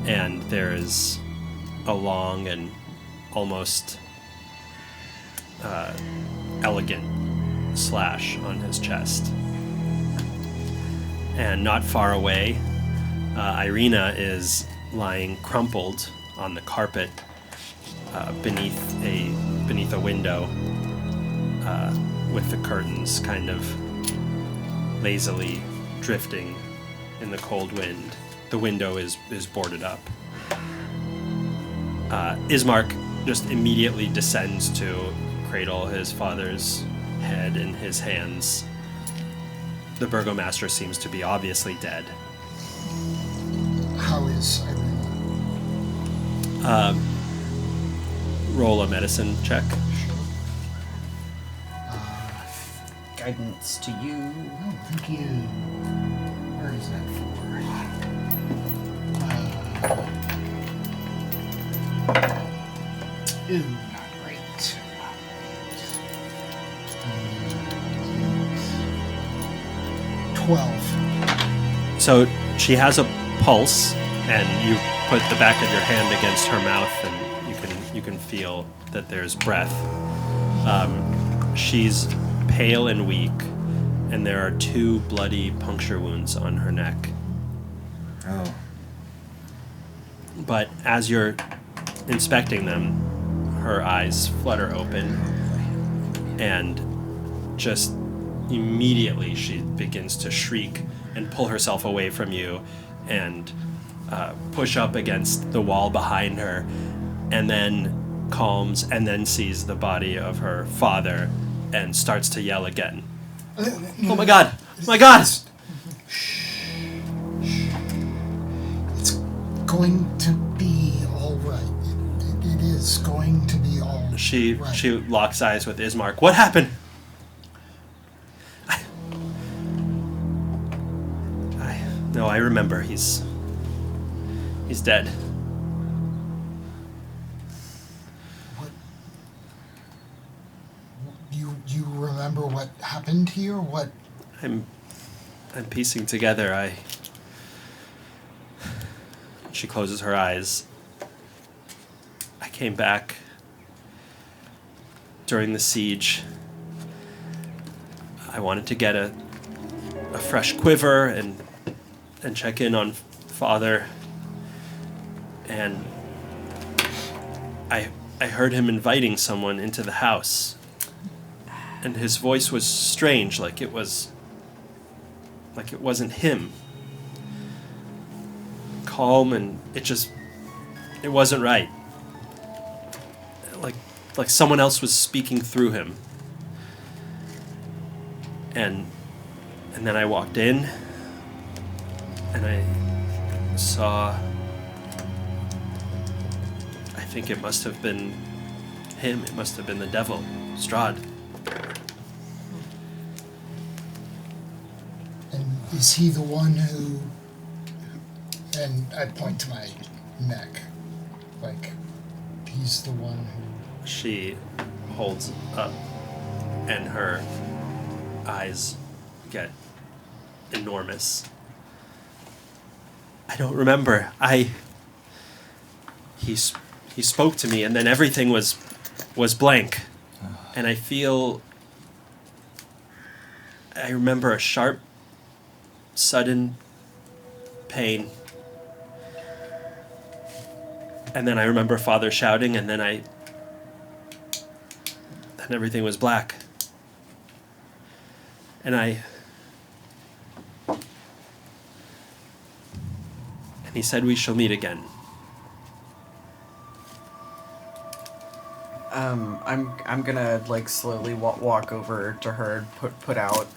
and there is a long and almost elegant slash on his chest. And not far away, Irina is lying crumpled on the carpet beneath a window, with the curtains kind of lazily drifting in the cold wind. The window is boarded up. Ismark just immediately descends to cradle his father's head in his hands. The burgomaster seems to be obviously dead. How is Irina? Roll a medicine check. Guidance to you. Oh, thank you. Where is that for? Ooh, not great. 12. So she has a pulse, and you put the back of your hand against her mouth, and you can feel that there's breath. She's pale and weak, and there are 2 bloody puncture wounds on her neck. Oh. But as you're inspecting them, her eyes flutter open, and just immediately she begins to shriek and pull herself away from you and push up against the wall behind her, and then calms and then sees the body of her father and starts to yell again. Oh my god! My god! It's going to be all right. It is going to be all right. She locks eyes with Ismark. What happened? I remember. He's dead. What? You remember what happened here? What? I'm piecing together. She closes her eyes. I came back during the siege. I wanted to get a fresh quiver and check in on Father. And I heard him inviting someone into the house. and his voice was strange, like it wasn't him. Calm, and it wasn't right. Like someone else was speaking through him. And then I walked in, and I saw, I think it must have been him. It must have been the devil, Strahd. And is he the one who... And I point to my neck. Like, he's the one who... She holds up, and her eyes get enormous. I don't remember. He spoke to me, and then everything was blank. And I remember a sharp, sudden pain. And then I remember Father shouting, and then everything was black. And he said we shall meet again. I'm gonna like slowly walk over to her, put out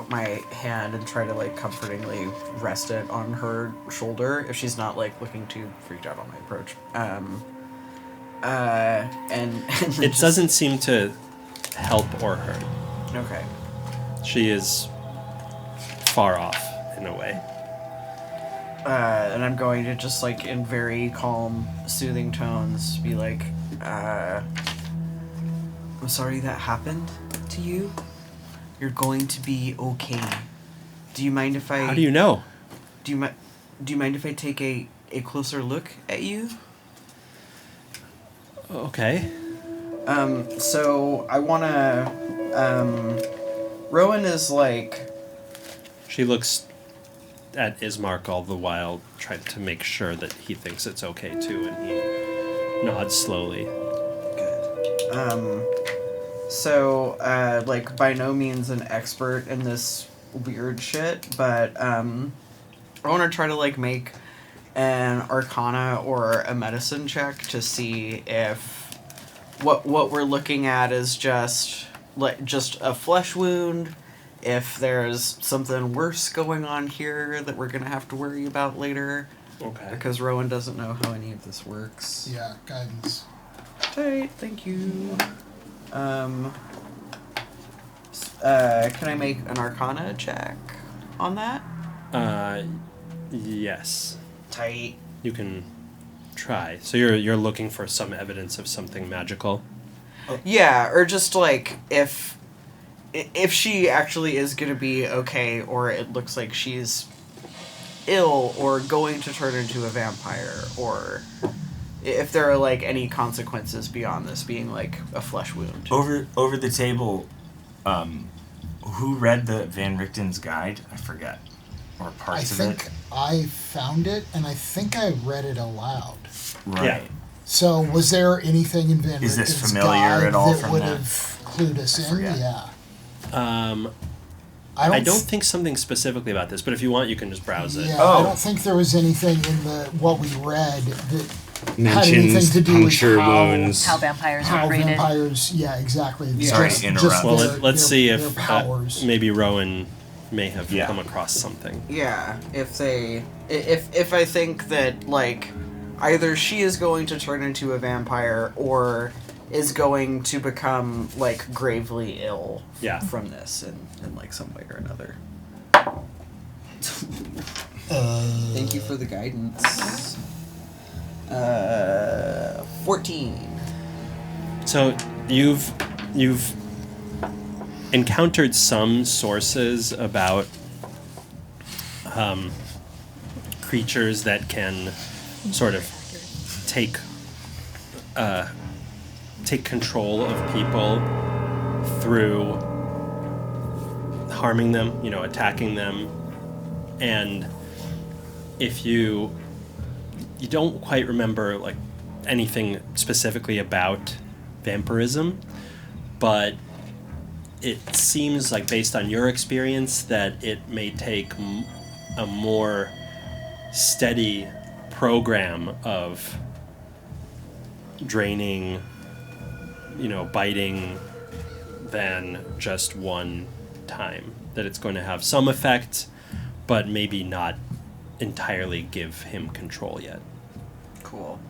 my hand and try to like comfortingly rest it on her shoulder if she's not like looking too freaked out on my approach. And It doesn't seem to help or hurt. Okay. She is far off in a way. And I'm going to just like in very calm, soothing tones be like, I'm sorry that happened to you. You're going to be okay. Do you mind if I... How do you know? Do you mind if I take a closer look at you? Okay. So I wanna... Rowan is like... She looks at Ismark all the while, trying to make sure that he thinks it's okay too, and he nods slowly. Good. So, like, by no means an expert in this weird shit, but, I want to try to, like, make an Arcana or a Medicine check to see if what we're looking at is just a flesh wound, if there's something worse going on here that we're going to have to worry about later. Okay. Because Rowan doesn't know how any of this works. Yeah, guidance. Tight, thank you. Can I make an Arcana check on that? Yes. Tight. You can try. So you're looking for some evidence of something magical? Yeah, or just like if she actually is gonna be okay, or it looks like she's ill or going to turn into a vampire, or if there are like any consequences beyond this being like a flesh wound. Over the table, who read the Van Richten's guide? I forget. Or parts of it. I think I found it, and I think I read it aloud. Right. Yeah. So, was there anything in Van Is this Richten's familiar guide at all that from would that? have clued us in? forget. Yeah. I don't think something specifically about this, but if you want, you can just browse it. Yeah, Oh. I don't think there was anything in what we read that had anything Mentions to do puncture with how, wounds. How vampires how are rated. vampires. Yeah, exactly. It's Sorry just, to interrupt. just Well, their, let's their, see their if powers. maybe Rowan may have Yeah. come across something. Yeah, if I think that like either she is going to turn into a vampire or is going to become like gravely ill Yeah. from this in like some way or another. Thank you for the guidance. 14. So you've encountered some sources about creatures that can sort of take control of people through harming them, attacking them, and if you don't quite remember like anything specifically about vampirism, but it seems like, based on your experience, that it may take a more steady program of draining, biting than just one time. That it's going to have some effect, but maybe not entirely give him control yet. Cool.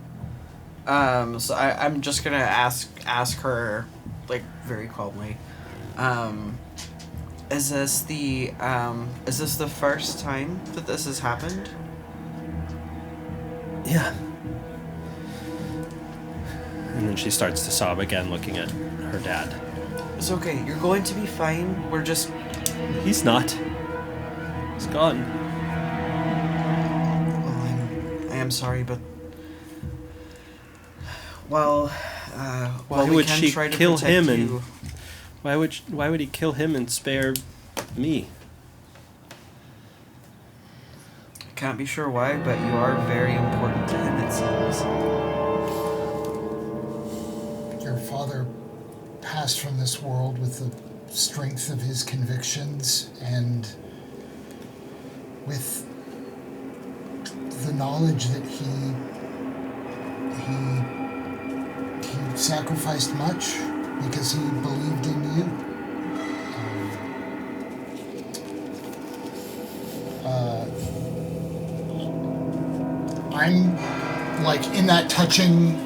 So I'm just gonna ask her, like, very calmly. Is this the first time that this has happened? Yeah. And then she starts to sob again, looking at her dad. It's okay. You're going to be fine. We're just... He's not. He's gone. Well, I am sorry, but... Well, Why we would can she try to kill protect him you. and why would he kill him and spare me? I can't be sure why, but you are very important to him, it seems. Your father passed from this world with the strength of his convictions and with the knowledge that he sacrificed much because he believed in you. I'm like in that touching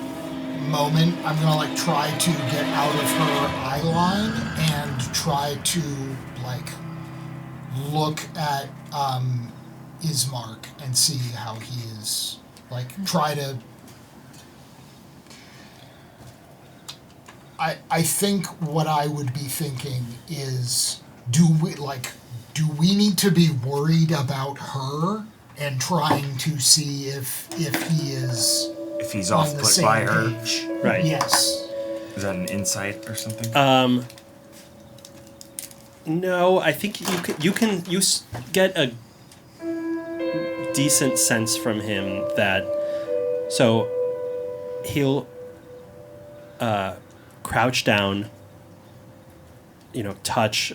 moment. I'm gonna like try to get out of her eye line and try to like look at Ismark and see how he is. Like try to. I think what I would be thinking is, do we need to be worried about her and trying to see if he is If he's on off the put same by her. page? Right. Yes. Is that an insight or something? No, I think you can get a decent sense from him that, so he'll crouch down, touch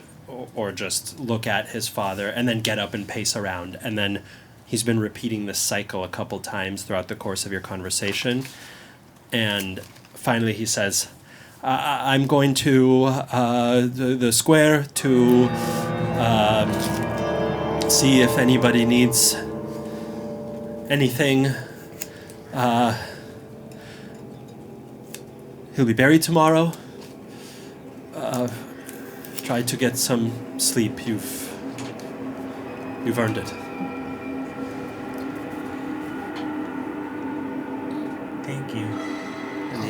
or just look at his father, and then get up and pace around. And then he's been repeating this cycle a couple times throughout the course of your conversation. And finally he says, I'm going to the square to see if anybody needs anything. He'll be buried tomorrow. Try to get some sleep. You've earned it. Thank you. And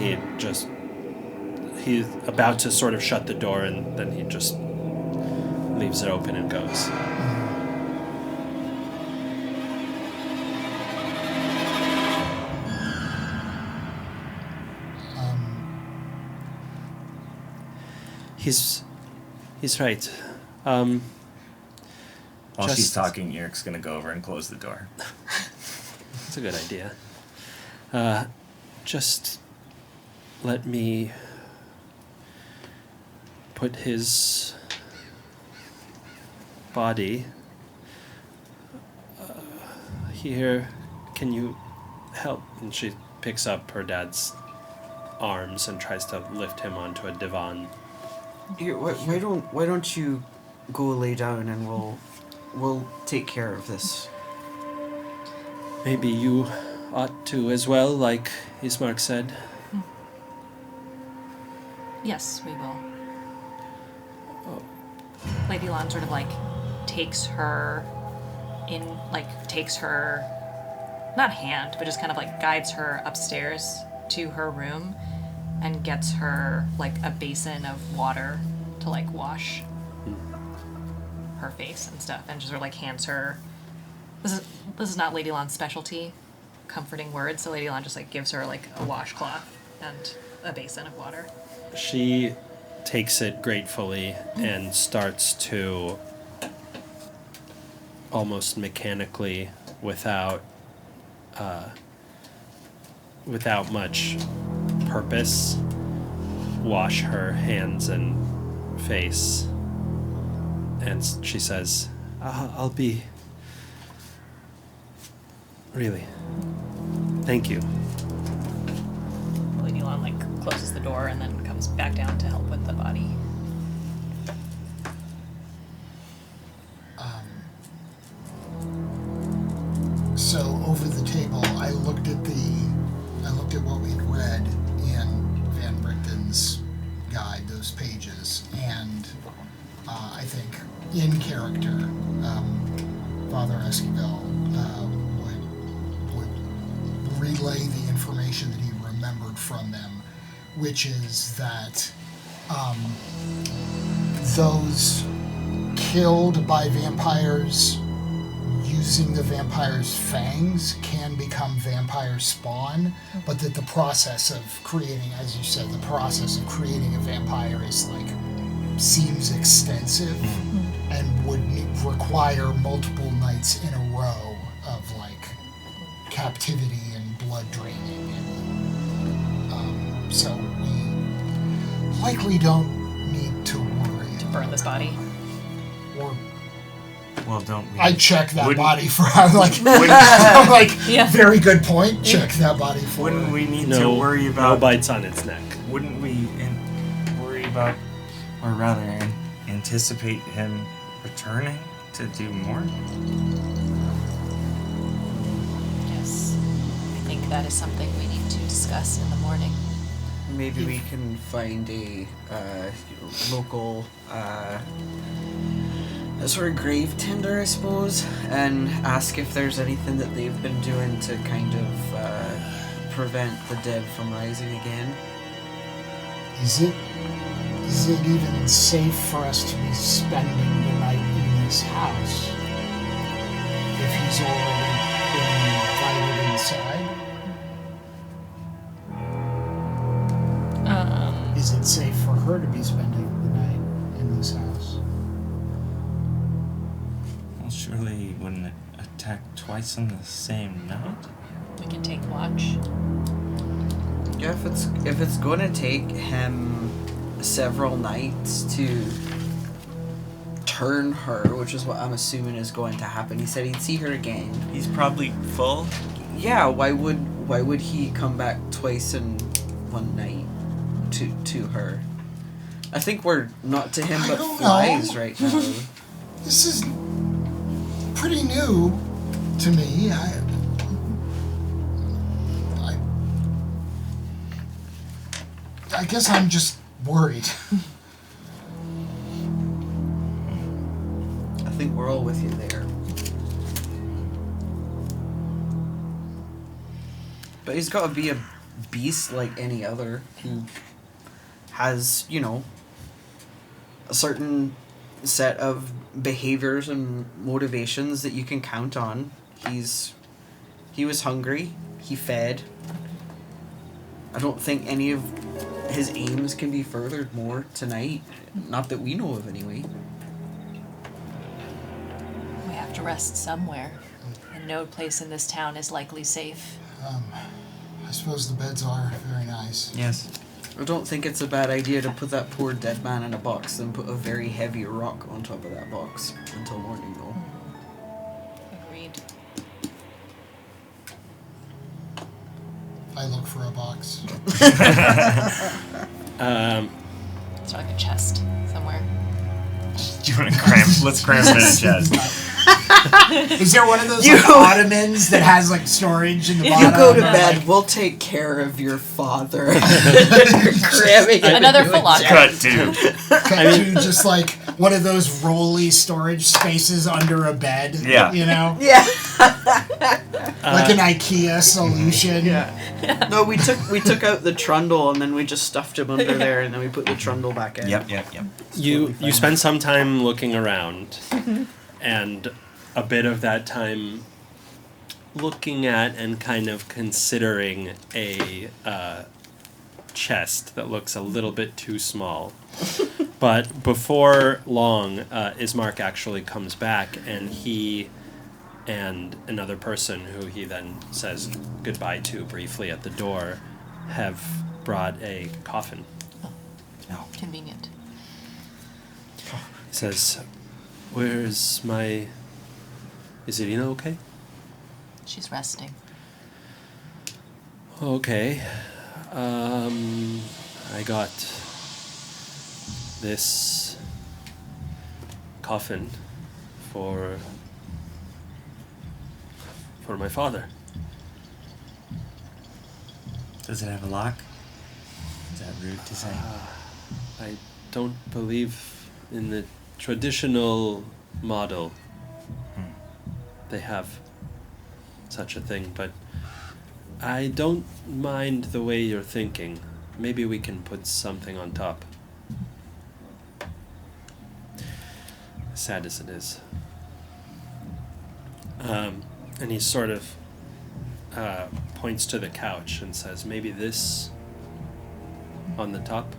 he's about to sort of shut the door, and then he just leaves it open and goes. He's right. While Just- she's talking, Eric's gonna go over and close the door. That's a good idea. Just let me put his body here. Can you help? And she picks up her dad's arms and tries to lift him onto a divan. Here, why don't you go lay down and we'll take care of this. Maybe you ought to as well, like Ismark said. Yes, we will. Lady Lan sort of takes her not hand, but just kind of guides her upstairs to her room and gets her a basin of water to wash her face and stuff, and just sort of hands her. This is not Lady Lan's specialty, comforting words. So Lady Lan just gives her a washcloth and a basin of water. She takes it gratefully and starts to almost mechanically, without much purpose, wash her hands and face. And she says, I'll be... Really. Thank you. Lady Elon closes the door and then comes back down to help with the body. So over the table, I looked at what we'd read in Van Richten's guide, those pages, and I think in character, Father Esquivel would relay the information that he remembered from them, which is that those killed by vampires using the vampire's fangs can become vampire spawn, but that the process of creating, as you said, the process of creating a vampire is seems extensive and would require multiple nights in a row of captivity and blood draining. And, so we likely don't need to worry To burn this body. or Well, don't we? I check that Wouldn't- body for. I'm like, Yeah. very good point. Check that body for. Wouldn't we need No, to worry no about? bites on its neck. Wouldn't we worry about, or rather, anticipate him returning to do more? Yes. I think that is something we need to discuss in the morning. Maybe we can find a local a sort of grave tender, I suppose, and ask if there's anything that they've been doing to kind of prevent the dead from rising again. Is it even safe for us to be spending the night in this house if he's already been invited inside? Is it safe for her to be spending the night in this house? Well, surely he wouldn't attack twice on the same night. We can take watch. Yeah, if it's going to take him several nights to turn her, which is what I'm assuming is going to happen. He said he'd see her again. He's probably full. Yeah, why would he come back twice in one night to her? I think we're not to him I but don't flies know. right now. This is pretty new to me. I guess I'm just worried. I think we're all with you there. But he's got to be a beast like any other who has, a certain set of behaviors and motivations that you can count on. He was hungry. He fed. I don't think any of his aims can be furthered more tonight. Not that we know of, anyway. We have to rest somewhere, and no place in this town is likely safe. I suppose the beds are very nice. Yes. I don't think it's a bad idea to put that poor dead man in a box and put a very heavy rock on top of that box until morning, though. Agreed. I look for a box. It's like a chest somewhere. Do you want to cram? Let's cram it in a chest. Is there one of those You- ottomans that has storage in the bottom? You go to bed, we'll take care of your father. Cramming it Another into a foot locker. Cut to. Cut to just one of those rolly storage spaces under a bed. Yeah. Yeah. Like an IKEA solution. Yeah. No, we took out the trundle and then we just stuffed him under there and then we put the trundle back in. Yep. You spend some time looking around, and a bit of that time looking at and kind of considering a chest that looks a little bit too small. But before long, Ismark actually comes back, and he and another person who he then says goodbye to briefly at the door have brought a coffin. No. convenient. He says, "Where's my... Is Irina okay?" She's resting. Okay. I got this coffin for my father. Does it have a lock? Is that rude to say? I don't believe in the traditional model they have such a thing, but I don't mind the way you're thinking. Maybe we can put something on top. Sad as it is. And he sort of points to the couch and says, maybe this on the top?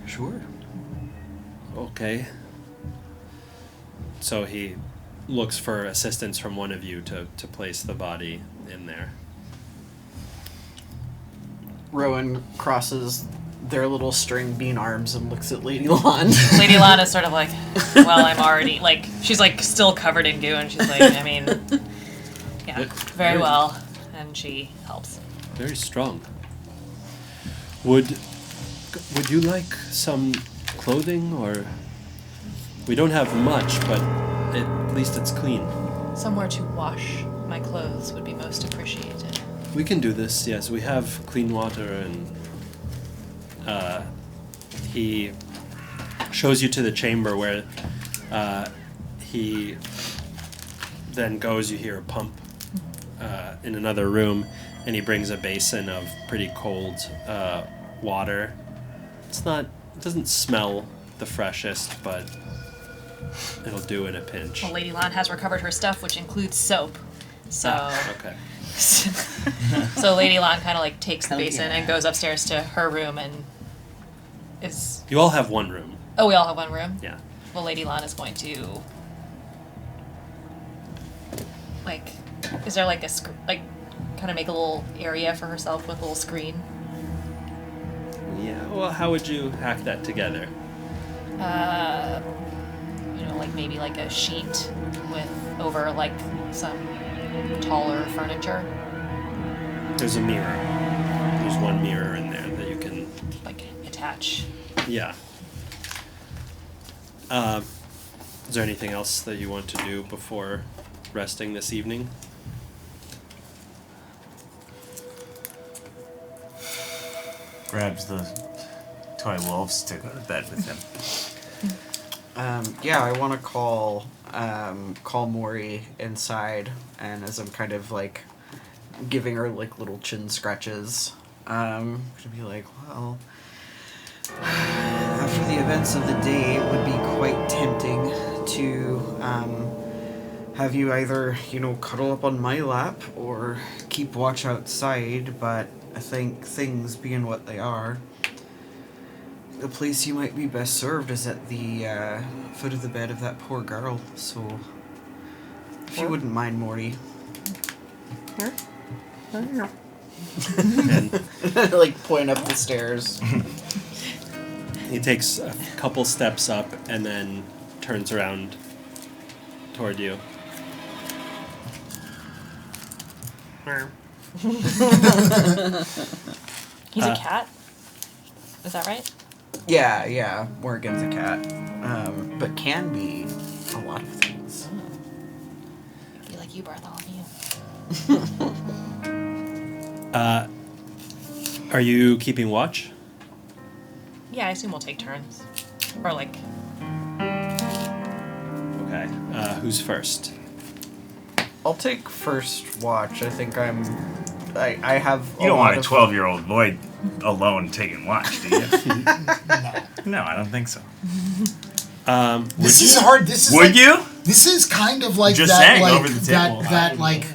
Sure. Okay. So he looks for assistance from one of you to place the body in there. Rowan crosses their little string bean arms and looks at Lady Lon. Lady Lana's sort of like, well, I'm already, like, she's like still covered in goo, and she's like, I mean, yeah, very well. And she helps. Very strong. Would you like some clothing, or... We don't have much, but at least it's clean. Somewhere to wash my clothes would be most appreciated. We can do this, yes. We have clean water, and he shows you to the chamber where he then goes. You hear a pump in another room, and he brings a basin of pretty cold water. It doesn't smell the freshest, but it'll do in a pinch. Well, Lady Lon has recovered her stuff, which includes soap. So, Okay. so Lady Lon kind of like takes the basin and goes upstairs to her room and is. You all have one room. Oh, we all have one room. Yeah. Well, Lady Lon is going to. Like, is there like kind of make a little area for herself with a little screen? Yeah. Well, how would you hack that together? Like maybe like a sheet over like some taller furniture. There's a mirror. There's one mirror in there that you can... Like attach. Yeah. Is there anything else that you want to do before resting this evening? Grabs the toy wolves to go to bed with him. I want to call Maury inside, and as I'm kind of like giving her like little chin scratches, to be like, well, after the events of the day, it would be quite tempting to have you either, cuddle up on my lap or keep watch outside, but I think things being what they are, the place you might be best served is at the foot of the bed of that poor girl, so if you wouldn't mind, Morty. And like point up the stairs. he takes a couple steps up and then turns around toward you. He's a cat. Is that right? Yeah, Morgan's a cat, but can be a lot of things. Be like you, Bartholomew. Are you keeping watch? Yeah, I assume we'll take turns. Or like. Okay. Who's first? I'll take first watch. I think I have. You don't want a 12-year-old boy alone taking watch, do you? No, I don't think so. This is hard. This is Would you? This is kind of like Just that, saying, like over the table. that like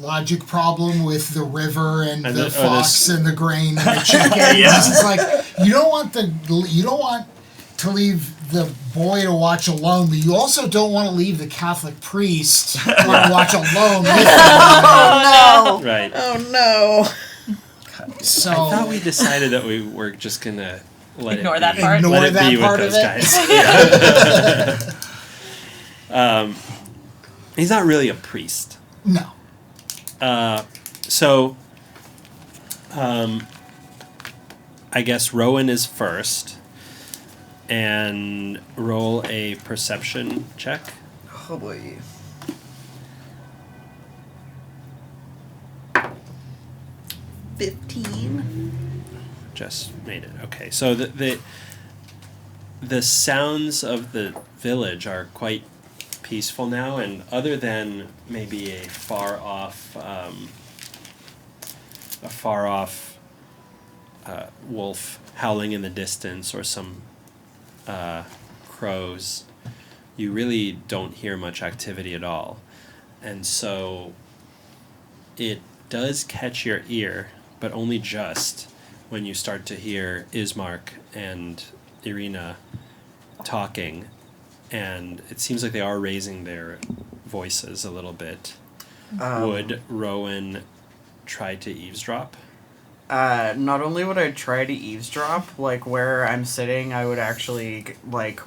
logic problem with the river and the the- fox and the grain and the chicken. Yeah. This is like you don't want to leave the boy to watch alone, but you also don't want to leave the Catholic priest to watch alone with him. Oh no! Right. Oh no! So I thought we decided that we were just gonna Ignore that part. Ignore let it that be part with of those it. guys. He's not really a priest. No. So, I guess Rowan is first, and roll a perception check. Oh boy. Just made it. Okay, so the sounds of the village are quite peaceful now, and other than maybe a far off wolf howling in the distance or some crows, you really don't hear much activity at all. And so it does catch your ear, but only just when you start to hear Ismark and Irina talking, and it seems like they are raising their voices a little bit. Would Rowan try to eavesdrop? Not only would I try to eavesdrop, like where I'm sitting, I would actually like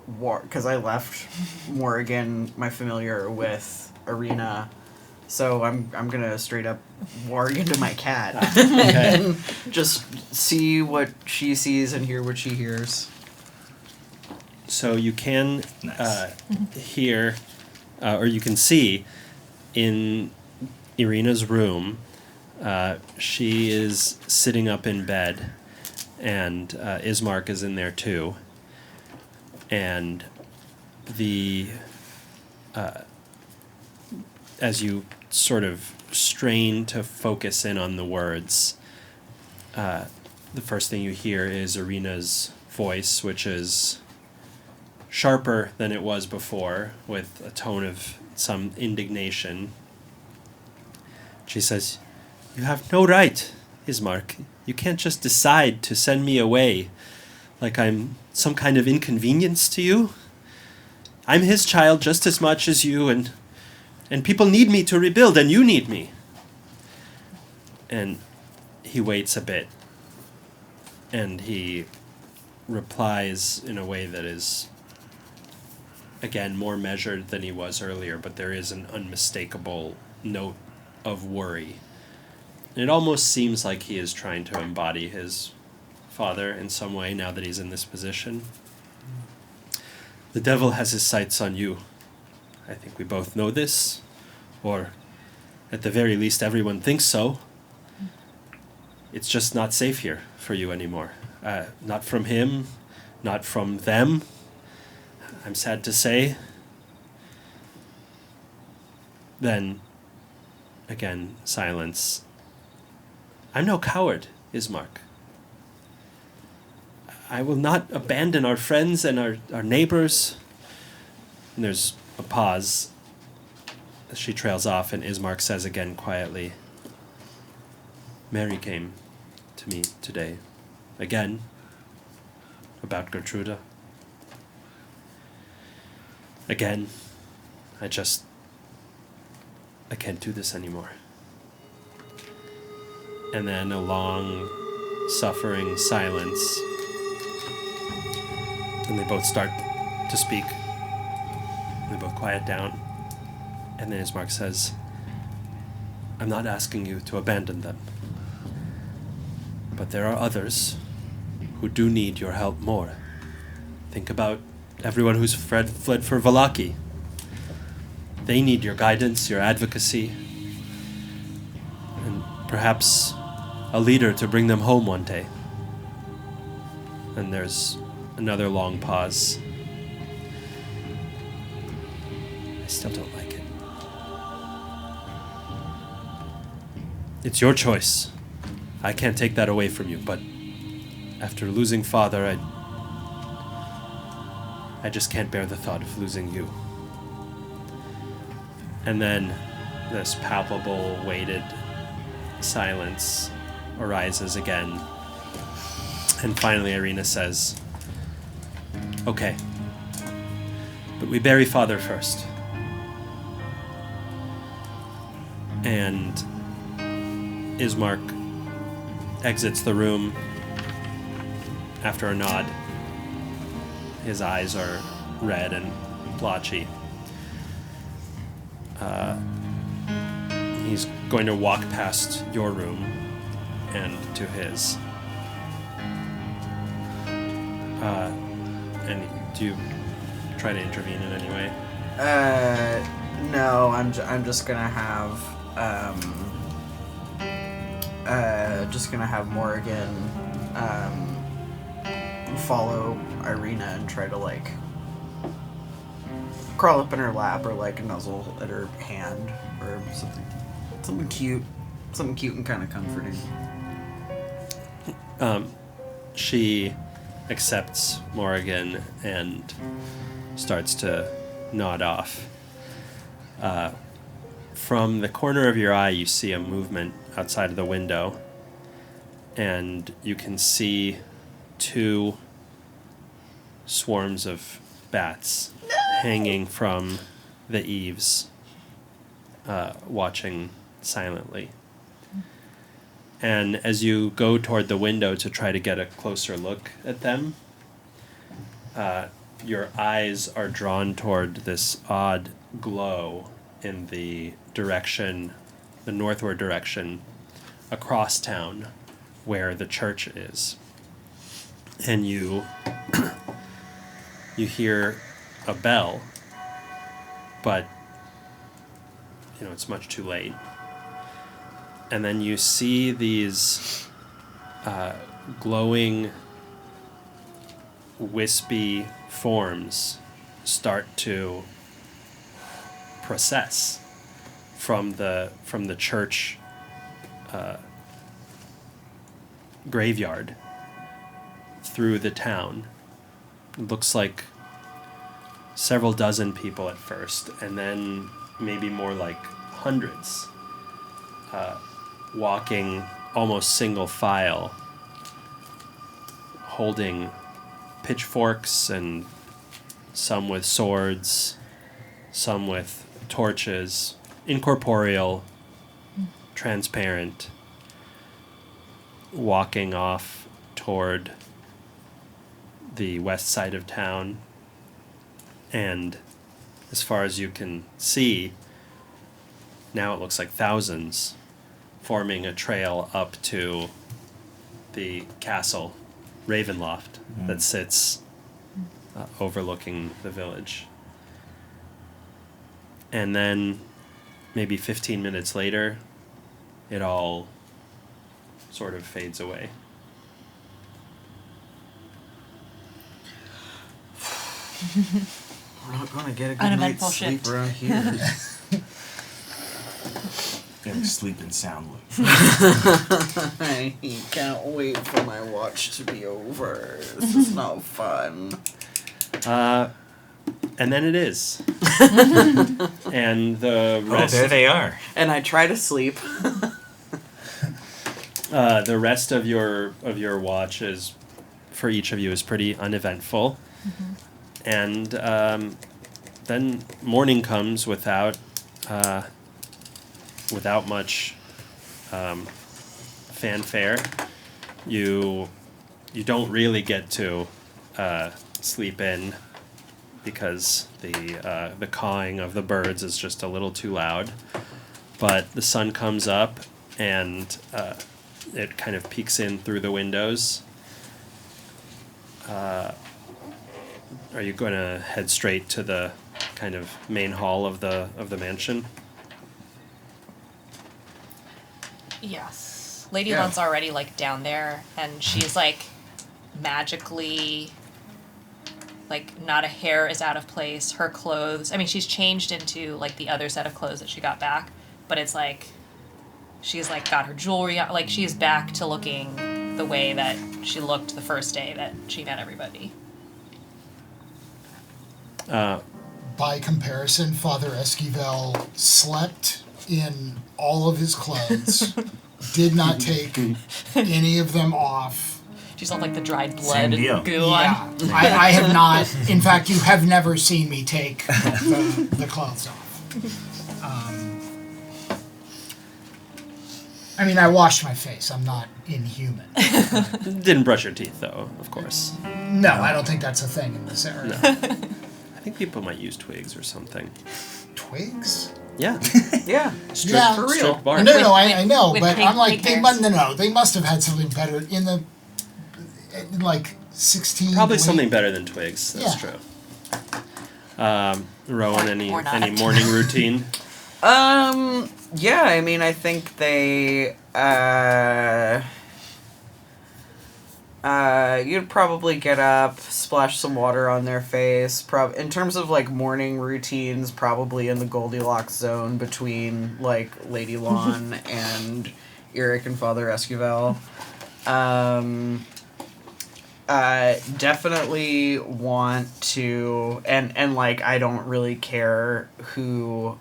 because I left Morrigan, my familiar, with Irina, so I'm gonna straight up warg into my cat and just see what she sees and hear what she hears. So you can Nice. hear, or you can see, in Irina's room, she is sitting up in bed, and Ismark is in there too. And as you sort of strain to focus in on the words, the first thing you hear is Irina's voice, which is sharper than it was before, with a tone of some indignation. She says, "You have no right, Ismark. You can't just decide to send me away like I'm some kind of inconvenience to you. I'm his child just as much as you, and people need me to rebuild, and you need me." And he waits a bit, and he replies in a way that is, again, more measured than he was earlier, but there is an unmistakable note of worry. It almost seems like he is trying to embody his father in some way now that he's in this position. "The devil has his sights on you. I think we both know this, or at the very least everyone thinks so. It's just not safe here for you anymore. Not from him, not from them, I'm sad to say." Then, again, silence. "I'm no coward, Ismark. I will not abandon our friends and our neighbors." And there's a pause as she trails off, and Ismark says again quietly, "Mary came to me today, again, about Gertruda. Again, I can't do this anymore." And then a long, suffering silence. And they both start to speak. They both quiet down. And then Ismark says, "I'm not asking you to abandon them. But there are others who do need your help more. Think about everyone who's fled for Vallaki. They need your guidance, your advocacy, and perhaps a leader to bring them home one day." And there's another long pause. I still don't like it. "It's your choice. I can't take that away from you, but after losing father, I just can't bear the thought of losing you." And then this palpable, weighted silence arises again. And finally Irina says, "Okay, but we bury father first." And Ismark exits the room after a nod. His eyes are red and blotchy. He's going to walk past your room and to his. And do you try to intervene in any way? No, I'm just gonna have Morrigan follow Irina and try to like crawl up in her lap or like nuzzle at her hand or something cute and kind of comforting. She accepts Morrigan and starts to nod off. From the corner of your eye, you see a movement outside of the window, and you can see 2 swarms of bats hanging from the eaves, watching silently. And as you go toward the window to try to get a closer look at them, your eyes are drawn toward this odd glow in the northward direction across town where the church is. And you hear a bell, but it's much too late. And then you see these glowing, wispy forms start to process from the church graveyard through the town. It looks like several dozen people at first, and then maybe more like hundreds, walking almost single file, holding pitchforks, and some with swords, some with torches, incorporeal, transparent, walking off toward the west side of town. And as far as you can see, now it looks like thousands, forming a trail up to the castle, Ravenloft, that sits overlooking the village. And then maybe 15 minutes later, it all sort of fades away. We're not going to get a good Uneventful night's sleep shift. around here. Getting sleeping soundly. I can't wait for my watch to be over. This is not fun. And then it is. And the rest. Oh, there they are. And I try to sleep. The rest of your watch is, for each of you, is pretty uneventful. And then morning comes without much fanfare. You don't really get to sleep in because the cawing of the birds is just a little too loud. But the sun comes up and it kind of peeks in through the windows. Are you going to head straight to the kind of main hall of the mansion? Yes. Lady Yeah. Lunt's already, like, down there, and she's, like, magically, like, not a hair is out of place. Her clothes, I mean, she's changed into, like, the other set of clothes that she got back, but it's, like, she's, like, got her jewelry on, like, she's back to looking the way that she looked the first day that she met everybody. By comparison, Father Esquivel slept in all of his clothes, did not take any of them off. She's all, like, the dried blood Same deal. and goo Yeah, on. I have not. In fact, you have never seen me take the clothes off. I mean, I washed my face. I'm not inhuman. Didn't brush your teeth, though, of course. No, I don't think that's a thing in this area. I think people might use twigs or something. Twigs? Yeah. Yeah. Yeah. For real. Strict bark. No, I know, with but pink- I'm like, pink they hairs. they must have had something better in the, like, 16. Probably late- something better than twigs. That's Yeah. true. Rowan, Or not. any morning routine? Yeah, I mean, I think they, you'd probably get up, splash some water on their face. In terms of, like, morning routines, probably in the Goldilocks zone between, like, Lady Lawn and Eric and Father Esquivel. Definitely want to, and like, I don't really care who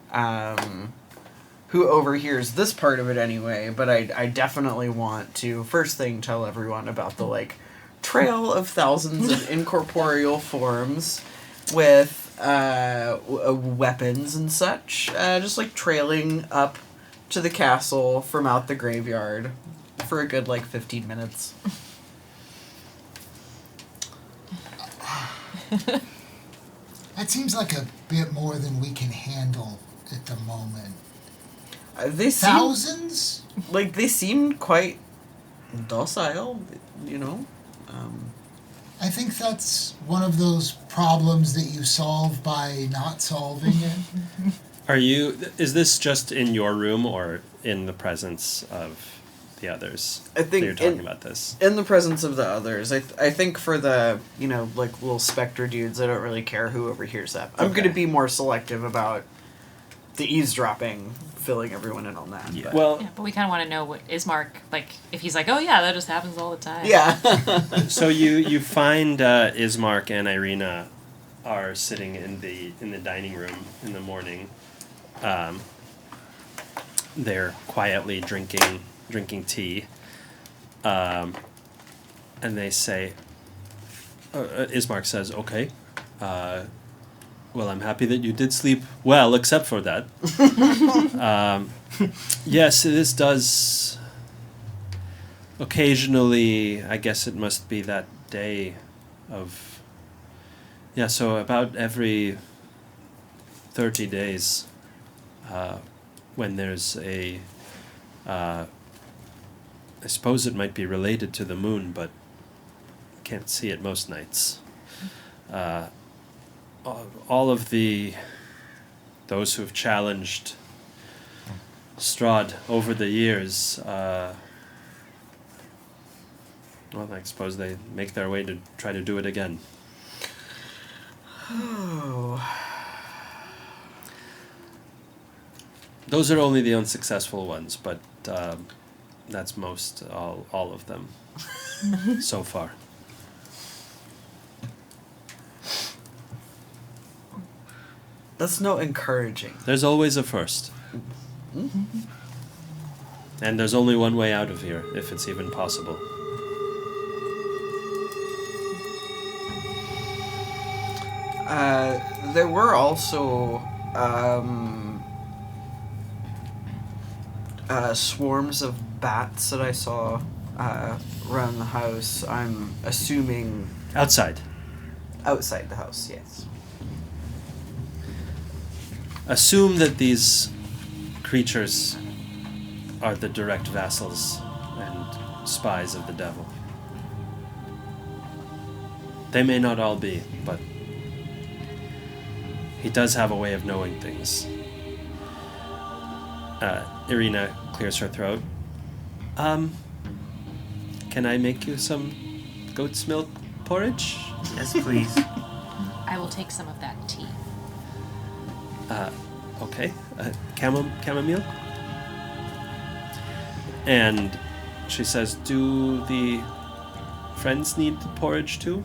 overhears this part of it anyway, but I definitely want to, first thing, tell everyone about the, like, trail of thousands of incorporeal forms with weapons and such, just, like, trailing up to the castle from out the graveyard for a good, like, 15 minutes. That seems like a bit more than we can handle at the moment. They seem, Thousands? like, they seemed quite docile, you know? I think that's one of those problems that you solve by not solving it. Is this just in your room or in the presence of the others? I think that you're talking about this. In the presence of the others. I think for the, you know, like, little specter dudes, I don't really care who overhears that. I'm Okay. going to be more selective about the eavesdropping, filling everyone in on that. Yeah. but- Well, Yeah, but we kind of want to know what Ismark, like, if he's like, oh yeah, that just happens all the time. yeah. so you find Ismark and Irina are sitting in the dining room in the morning. They're quietly drinking tea, and they say, Ismark says, okay, well, I'm happy that you did sleep well, except for that. Yes, this does occasionally, I guess it must be that day of, yeah, so about every 30 days, when there's I suppose it might be related to the moon, but can't see it most nights. All of those who have challenged Strahd over the years, well, I suppose they make their way to try to do it again. Oh. Those are only the unsuccessful ones, but that's all of them so far. That's no encouraging. There's always a first. And there's only one way out of here, if it's even possible. There were also swarms of bats that I saw around the house. I'm assuming Outside. outside the house, yes. Assume that these creatures are the direct vassals and spies of the devil. They may not all be, but he does have a way of knowing things. Irina clears her throat. Can I make you some goat's milk porridge? Yes, please. I will take some of that tea. Okay. Chamomile? And she says, do the friends need the porridge too?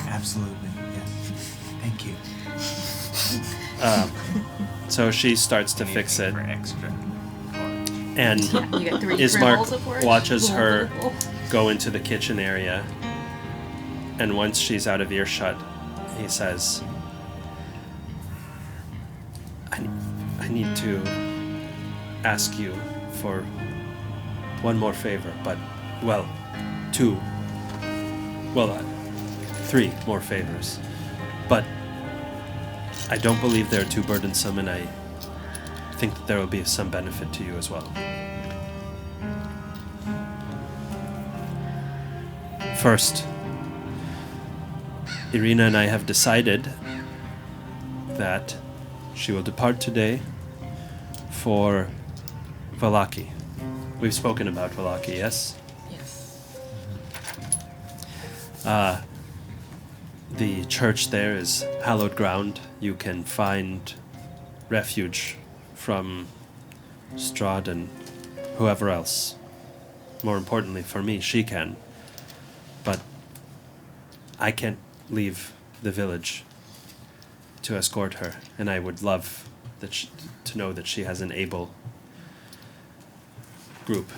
Absolutely, yes. Thank you. So she starts to fix it, For extra. and You get 3 Ismark kernels of porridge. watches her go into the kitchen area, and once she's out of earshot, he says, I need to ask you for one more favor, but, well, two. Well, 3 more favors. But I don't believe they're too burdensome, and I think that there will be some benefit to you as well. First, Irina and I have decided that she will depart today for Vallaki. We've spoken about Vallaki, yes? Yes. The church there is hallowed ground. You can find refuge from Strahd and whoever else. More importantly for me, she can. But I can't leave the village to escort her, and I would love to know that she has an able group.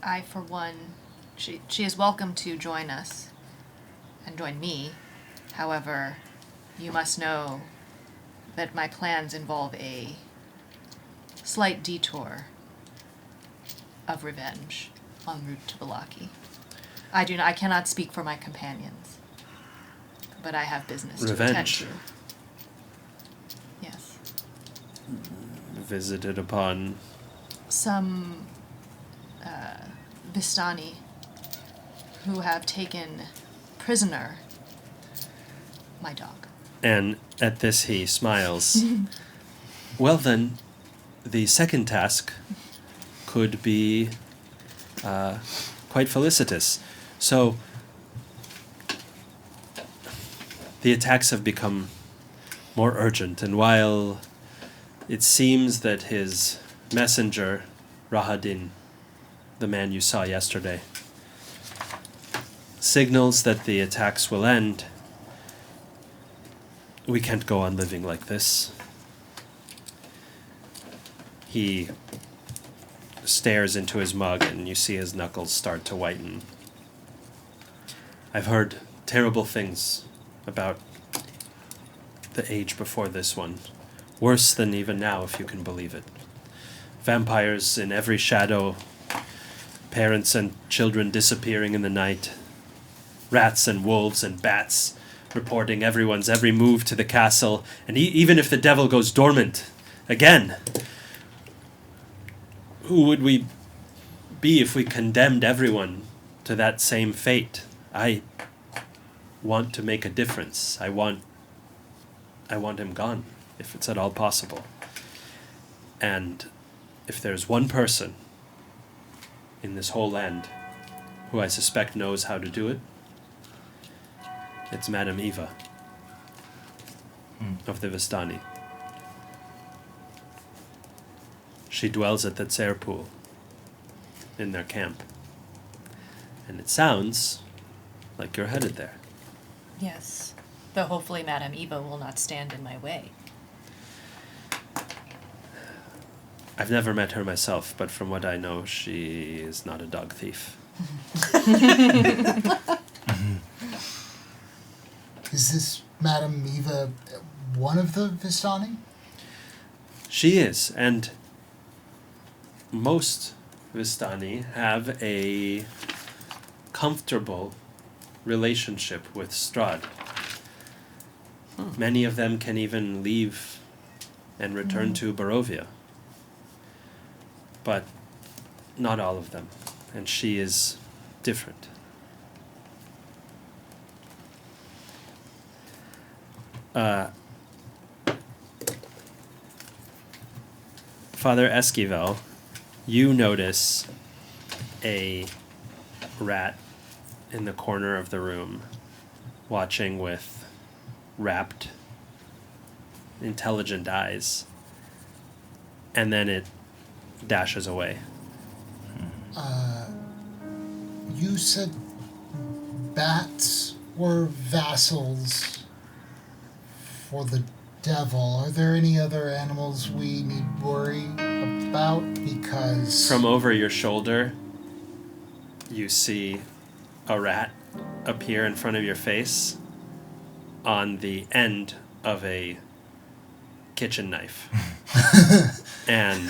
I, for one, she is welcome to join us and join me. However, you must know that my plans involve a slight detour of revenge en route to Vallaki. I cannot speak for my companions, but I have business to attend Revenge? to. Yes. Visited upon Some Vistani who have taken prisoner my dog. And at this he smiles. Well then, the second task could be quite felicitous. So, the attacks have become more urgent, and while it seems that his messenger, Rahadin, the man you saw yesterday, signals that the attacks will end, we can't go on living like this. He stares into his mug, and you see his knuckles start to whiten. I've heard terrible things about the age before this one. Worse than even now, if you can believe it. Vampires in every shadow, parents and children disappearing in the night, rats and wolves and bats reporting everyone's every move to the castle, and even if the devil goes dormant again, who would we be if we condemned everyone to that same fate? I want to make a difference. I want him gone, if it's at all possible. And if there's one person in this whole land who I suspect knows how to do it, it's Madame Eva of the Vistani. She dwells at the Tser pool in their camp. And it sounds like you're headed there. Yes. Though hopefully Madame Eva will not stand in my way. I've never met her myself, but from what I know, she is not a dog thief. Is this Madame Eva one of the Vistani? She is, and most Vistani have a comfortable relationship with Strahd. Many of them can even leave and return to Barovia. But not all of them, and she is different. Father Esquivel, you notice a rat in the corner of the room, watching with rapt, intelligent eyes, and then it dashes away. You said bats were vassals for the devil. Are there any other animals we need worry about? Because From over your shoulder, you see a rat appear in front of your face on the end of a kitchen knife. And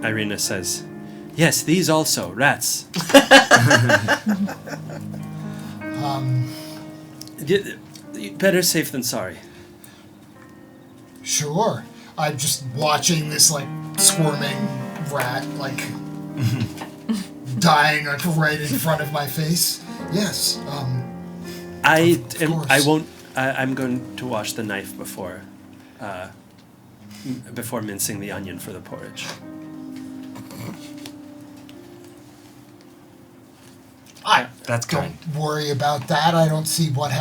Irina says, "Yes, these also, rats." Better safe than sorry. Sure. I'm just watching this like squirming rat like dying like right in front of my face. Yes. I'm going to wash the knife before mincing the onion for the porridge. That's Don't worry about that. I don't see what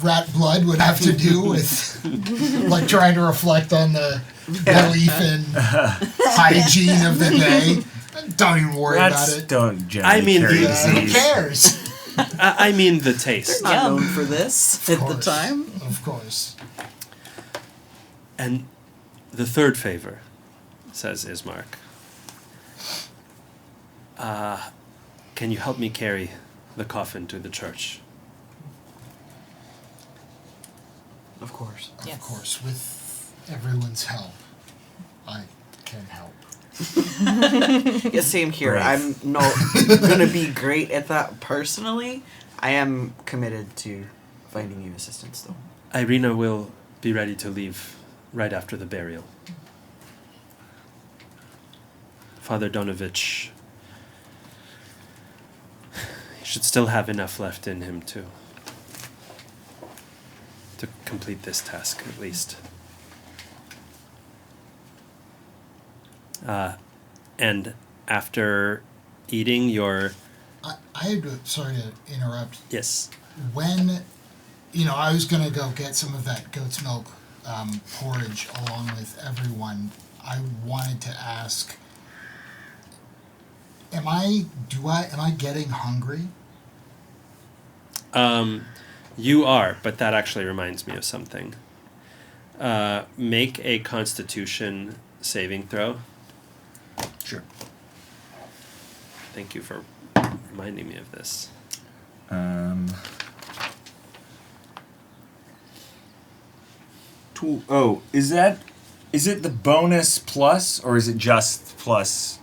rat blood would have to do with like trying to reflect on the belief in hygiene of the day. Don't even worry about it. Don't generally carry Who disease. cares? I mean the taste. Not Yum. known for this at the time. Of course. And the third favor, says Ismark. Can you help me carry the coffin to the church? Of course. Yes. Of course, with everyone's help, I can help. Yeah, same here. Brave. I'm not gonna be great at that personally. I am committed to finding you assistance, though. Irina will be ready to leave right after the burial. Father Donovich should still have enough left in him to complete this task, at least. And after eating your... I had to, sorry to interrupt. Yes. When, I was going to go get some of that goat's milk porridge along with everyone, I wanted to ask, am I getting hungry? You are, but that actually reminds me of something. Make a Constitution saving throw. Sure. Thank you for reminding me of this. Is it the bonus plus, or is it just plus?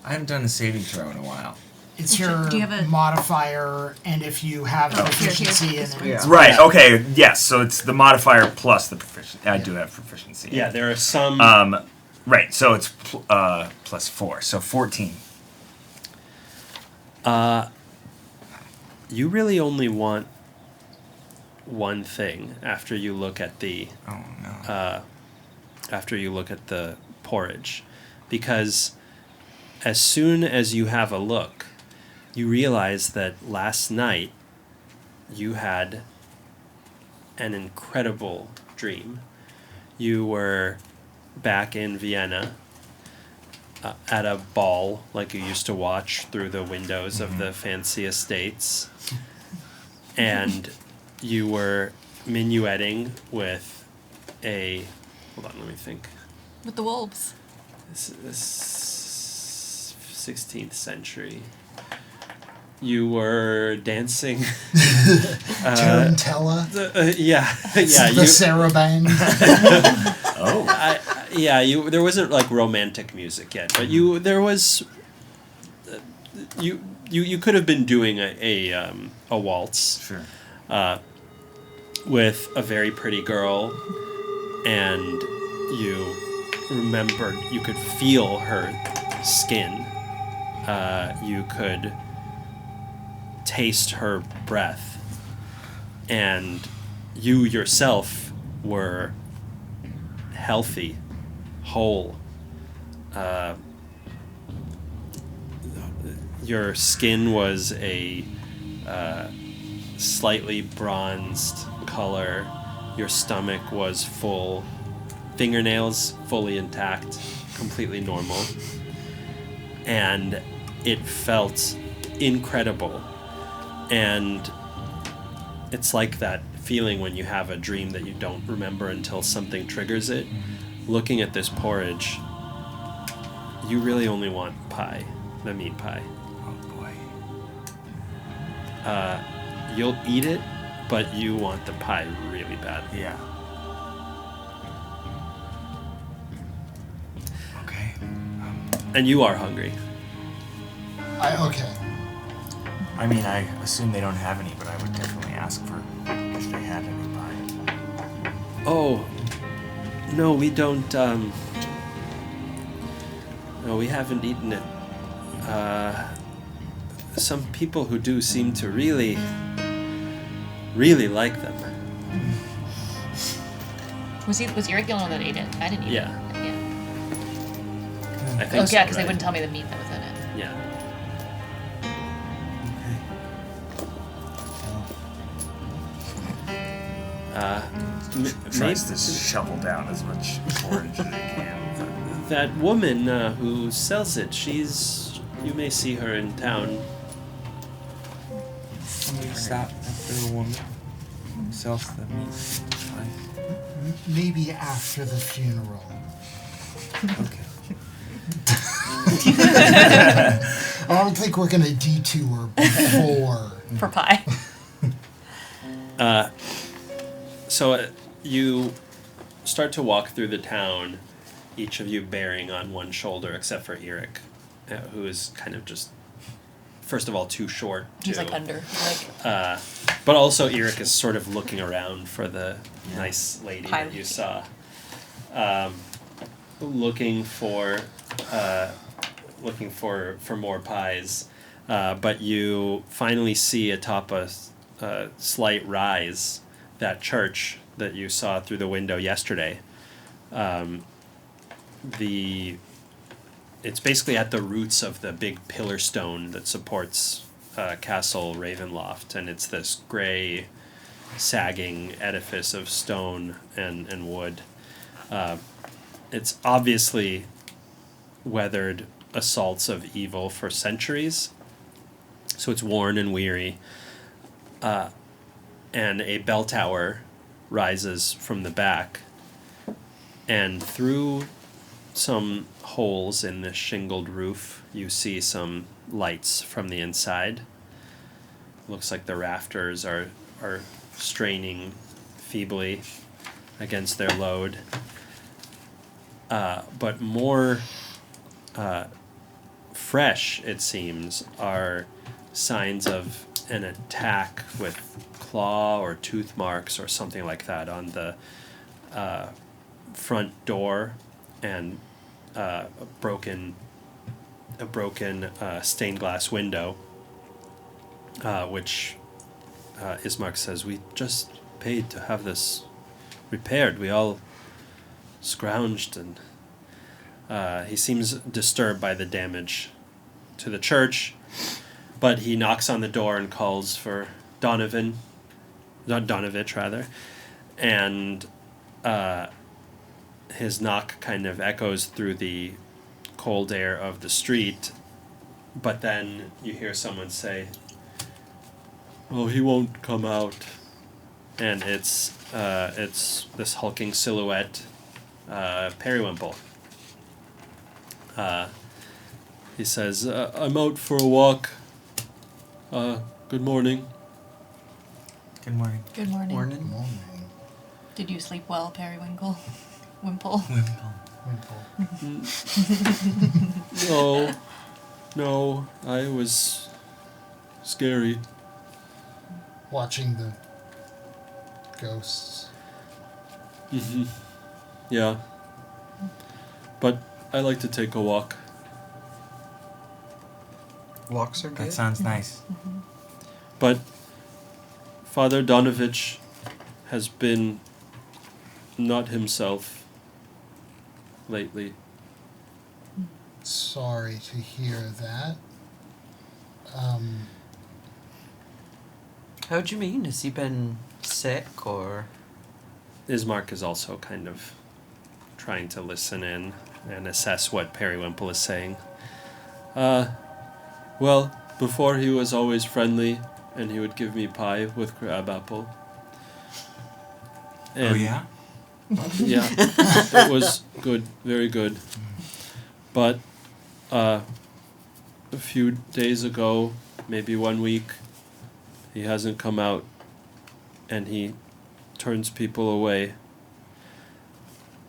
I haven't done a saving throw in a while. It's your Do you have a- modifier, and if you have proficiency here. in it. Yeah. Right, okay, yes, so it's the modifier plus the proficiency. I do have proficiency. Yeah, there are some... Right, so it's plus 4, so 14. You really only want one thing after you look at the... Oh, no. after you look at the porridge. Because as soon as you have a look, you realize that last night you had an incredible dream. You were back in Vienna at a ball like you used to watch through the windows of the fancy estates. And you were minuetting with a... Hold on, let me think. With the wolves. This 16th century. You were dancing. Tarantella, Yeah. the saraband. Oh. There wasn't like romantic music yet, but there was. You could have been doing a waltz. Sure. With a very pretty girl, and you remembered, you could feel her skin. You could taste her breath, and you yourself were healthy, whole. Your skin was a slightly bronzed color. Your stomach was full. Fingernails fully intact, completely normal. And it felt incredible. And it's like that feeling when you have a dream that you don't remember until something triggers it. Looking at this porridge, you really only want pie, the meat pie. Oh, boy. You'll eat it, but you want the pie really bad. Yeah. Okay. And you are hungry. Okay. I mean, I assume they don't have any, but I would definitely ask for if they had any pie. Oh, no, we don't, no, we haven't eaten it. Some people who do seem to really, really like them. Was Eric the only one that ate it? I didn't eat Yeah. it. Yeah. I think Oh, so, yeah, because they right? wouldn't tell me the meat that was in it. Yeah. Tries to shovel down as much porridge as they can. That woman who sells it, you may see her in town. Somebody stop after a woman who sells the meat. Maybe after the funeral. Okay. I don't think we're going to detour before. For pie. So you start to walk through the town, each of you bearing on one shoulder, except for Eric, who is kind of just, first of all, too short. He's like under. But also Eric is sort of looking around for the nice lady Pie. that you saw, looking for more pies. But you finally see atop a slight rise that church that you saw through the window yesterday. It's basically at the roots of the big pillar stone that supports Castle Ravenloft, and it's this gray, sagging edifice of stone and wood. It's obviously weathered assaults of evil for centuries, so it's worn and weary. And a bell tower rises from the back, and through some holes in the shingled roof, you see some lights from the inside. Looks like the rafters are straining feebly against their load. But more fresh, it seems, are signs of an attack with claw or tooth marks or something like that on the front door, and a broken stained glass window, which Ismark says, we just paid to have this repaired. We all scrounged, and he seems disturbed by the damage to the church, but he knocks on the door and calls for Donovich, rather, and his knock kind of echoes through the cold air of the street, but then you hear someone say, "Oh, he won't come out," and it's this hulking silhouette, Periwimple. He says, "I'm out for a walk. Good morning." Good morning. Good morning. Morning. Did you sleep well, Periwinkle? Wimple? No, I was scary. Watching the ghosts. Mm-hmm. Yeah. But I like to take a walk. Walks are good. That sounds nice. But Father Donovich has been not himself lately. Sorry to hear that. How'd you mean? Has he been sick or? Ismark is also kind of trying to listen in and assess what Periwimple is saying. Well, before he was always friendly, and he would give me pie with crabapple. Oh, yeah? Yeah, it was good, very good. But a few days ago, maybe 1 week, he hasn't come out, and he turns people away.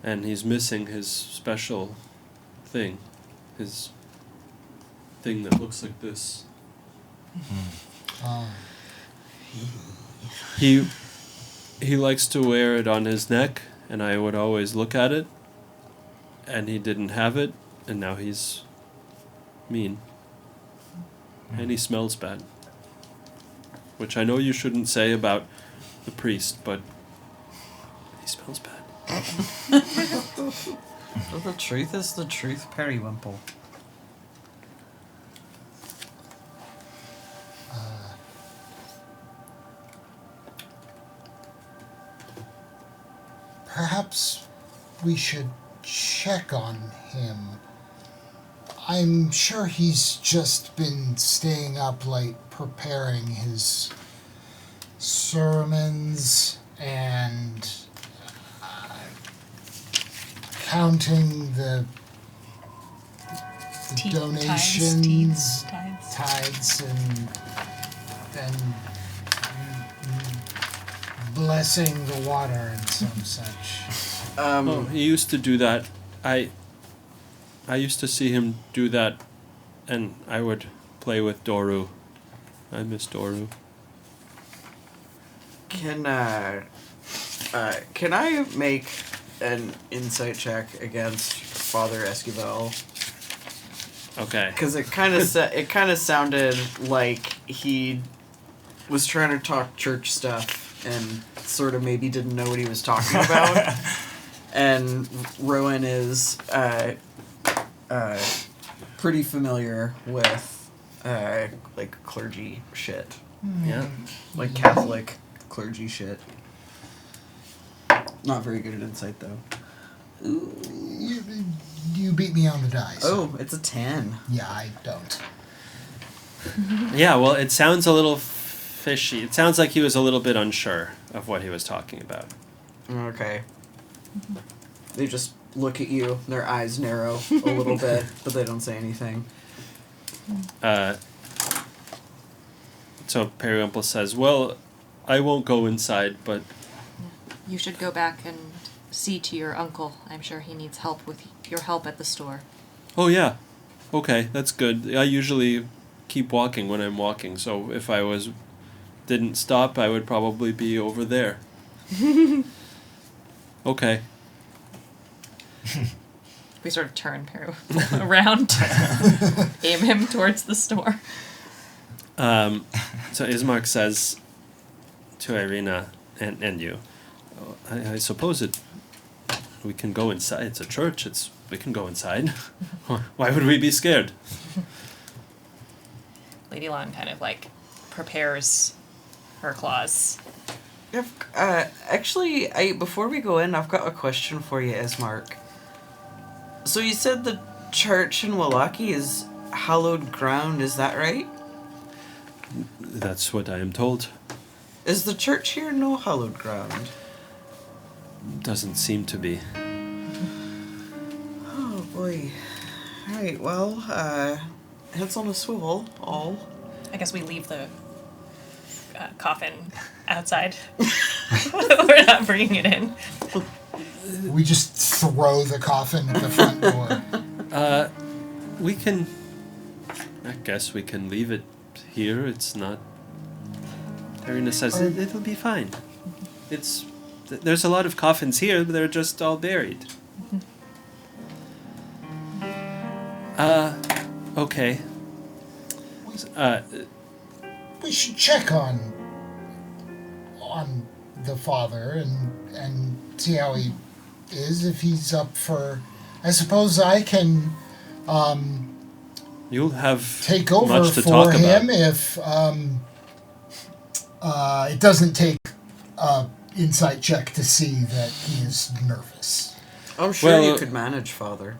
And he's missing his special thing. His thing that looks like this. He likes to wear it on his neck, and I would always look at it, and he didn't have it, and now he's mean. And he smells bad. Which I know you shouldn't say about the priest, but he smells bad. Well, the truth is the truth, Periwinkle. Perhaps we should check on him. I'm sure he's just been staying up late preparing his sermons and counting the donations, tithes, and blessing the water and some such. He used to do that. I used to see him do that, and I would play with Doru. I miss Doru. Can I make an insight check against Father Esquivel? Okay. Because it kind of sounded like he was trying to talk church stuff and sort of maybe didn't know what he was talking about. And Rowan is pretty familiar with like clergy shit. Yeah. Like Catholic clergy shit. Not very good at insight though. Ooh. You beat me on the dice. Oh, it's a 10. Yeah, I don't. Yeah, well, it sounds a little fishy. It sounds like he was a little bit unsure of what he was talking about. Okay. They just look at you, their eyes narrow a little bit, but they don't say anything. So Periwinkle says, well, I won't go inside, but... You should go back and see to your uncle. I'm sure he needs help with your help at the store. Oh, yeah. Okay, that's good. I usually keep walking when I'm walking, so if I didn't stop, I would probably be over there. Okay. We sort of turn Peru around, aim him towards the store. So Ismark says to Irina and you, I suppose we can go inside. It's a church. We can go inside. Why would we be scared? Lady Long kind of like prepares her claws. Actually, before we go in, I've got a question for you, Ismark. So you said the church in Wallaki is hallowed ground, is that right? That's what I am told. Is the church here no hallowed ground? Doesn't seem to be. Oh boy. Alright, well, heads on a swivel, all. I guess we leave the coffin outside. We're not bringing it in. We just throw the coffin at the front door. We can... I guess we can leave it here. It's not... Irina says it'll be fine. There's a lot of coffins here, but they're just all buried. Okay. We should check on the father and see how he is, if he's up for... I suppose I can You'll have take over much to for talk him about. if it doesn't take an insight check to see that he is nervous. I'm sure Well, you could manage, Father.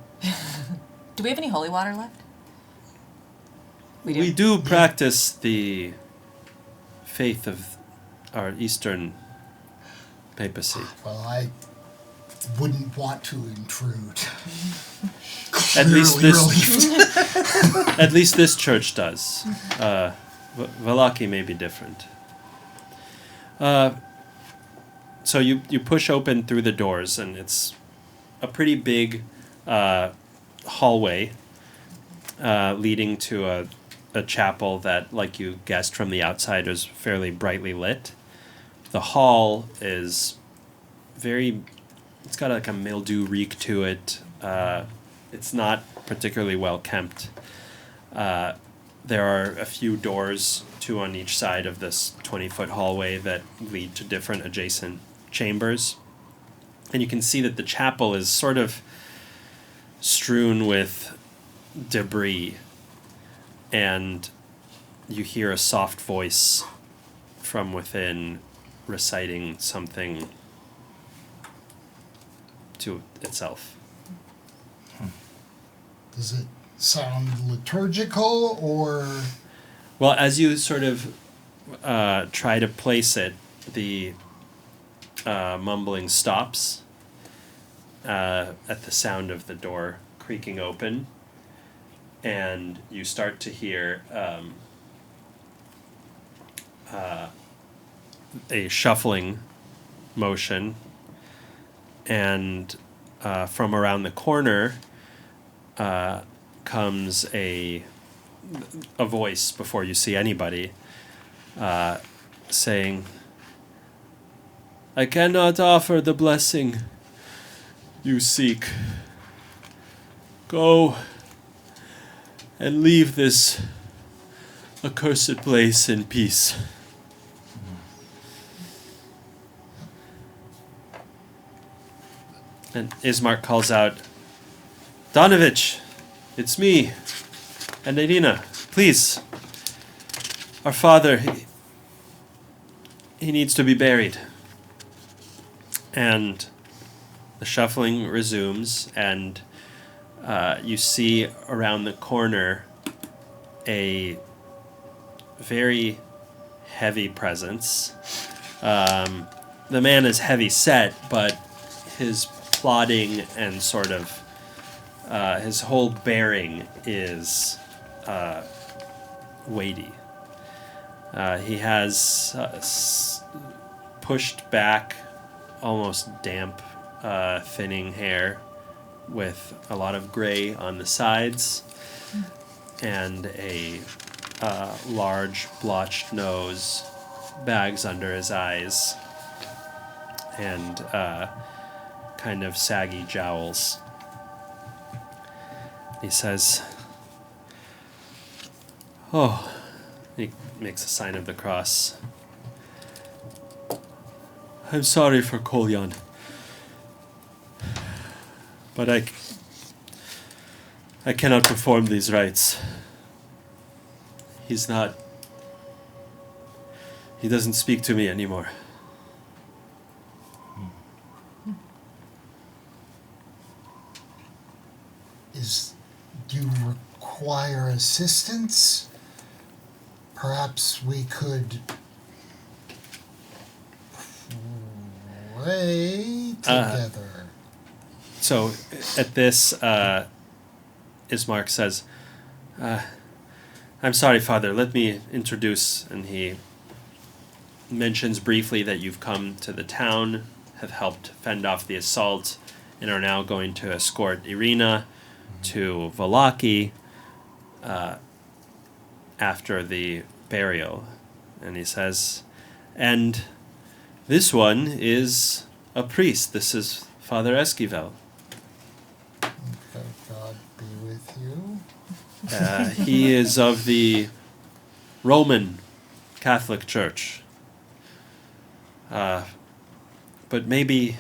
Do we have any holy water left? We do practice the faith of our Eastern papacy. Well, I wouldn't want to intrude. At least Clearly this, relieved. at least this church does. Vallaki may be different. So you push open through the doors, and it's a pretty big hallway leading to a chapel that, like you guessed from the outside, is fairly brightly lit. The hall is it's got like a mildew reek to it. It's not particularly well kept. There are a few doors, 2 on each side of this 20-foot hallway that lead to different adjacent chambers. And you can see that the chapel is sort of strewn with debris. And you hear a soft voice from within reciting something to itself. Does it sound liturgical or? Well, as you sort of try to place it, the mumbling stops at the sound of the door creaking open, and you start to hear a shuffling motion, and from around the corner comes a voice before you see anybody saying, "I cannot offer the blessing you seek. Go and leave this accursed place in peace." And Ismark calls out, "Donovich, it's me, and Irina, please. Our father, he needs to be buried." And the shuffling resumes, and you see around the corner a very heavy presence. The man is heavy set, but his plodding and sort of his whole bearing is weighty. He has pushed back, almost damp, thinning hair with a lot of gray on the sides, and a large blotched nose, bags under his eyes, and kind of saggy jowls. He says, "Oh," he makes a sign of the cross. "I'm sorry for Kolyan, but I cannot perform these rites. He doesn't speak to me anymore." Do you require assistance? Perhaps we could pray together. So at this, Ismark says, "I'm sorry, Father, let me introduce," and he mentions briefly that you've come to the town, have helped fend off the assault, and are now going to escort Irina to Valaki after the burial. And he says, "And this one is a priest. This is Father Esquivel. May God be with you." He is of the Roman Catholic Church. But maybe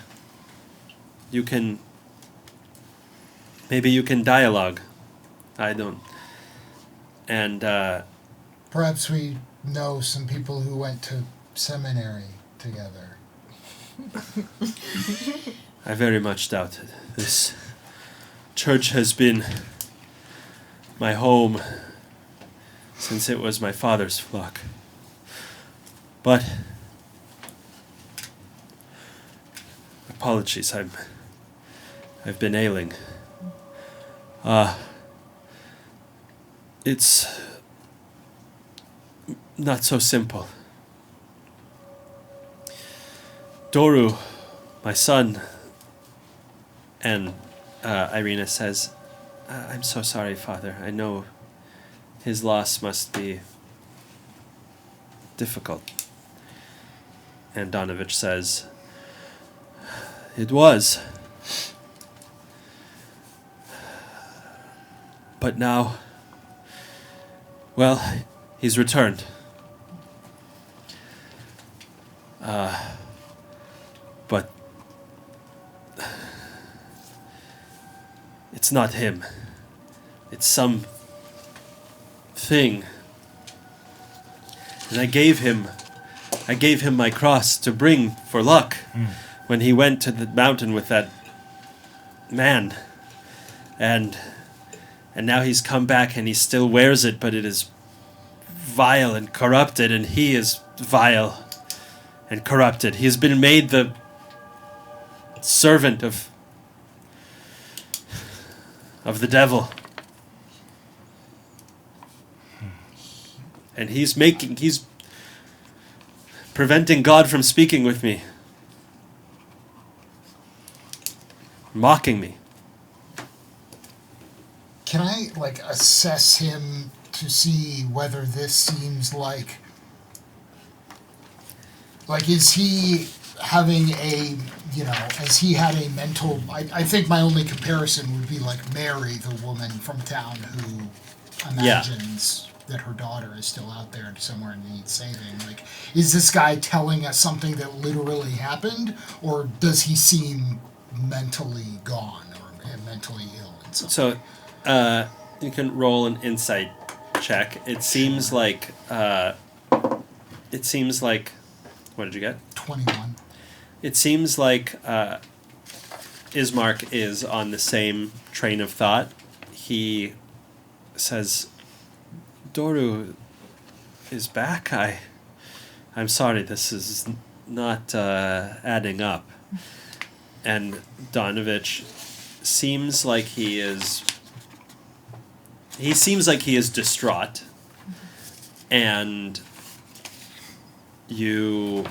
you can dialogue. I don't. And Perhaps we know some people who went to seminary together. I very much doubt it. This church has been my home since it was my father's flock. But apologies, I've been ailing. It's not so simple. Doru, my son. And Irina says, I'm so sorry, Father. I know his loss must be difficult. And Donovich says, it was. But now, well, he's returned. But it's not him. It's some thing. And I gave him my cross to bring for luck when he went to the mountain with that man. And now he's come back and he still wears it, but it is vile and corrupted, and he is vile and corrupted. He has been made the servant of the devil. And he's preventing God from speaking with me. Mocking me. Can I, assess him to see whether this seems like, is he having has he had a mental, I think my only comparison would be Mary, the woman from town who imagines that her daughter is still out there somewhere and needs saving. Is this guy telling us something that literally happened, or does he seem mentally gone or mentally ill in some way? So, you can roll an insight check. It seems like, what did you get? 21. It seems like Ismark is on the same train of thought. He says, Doru is back. I'm sorry, this is not adding up. And Donovich seems like he is distraught, and you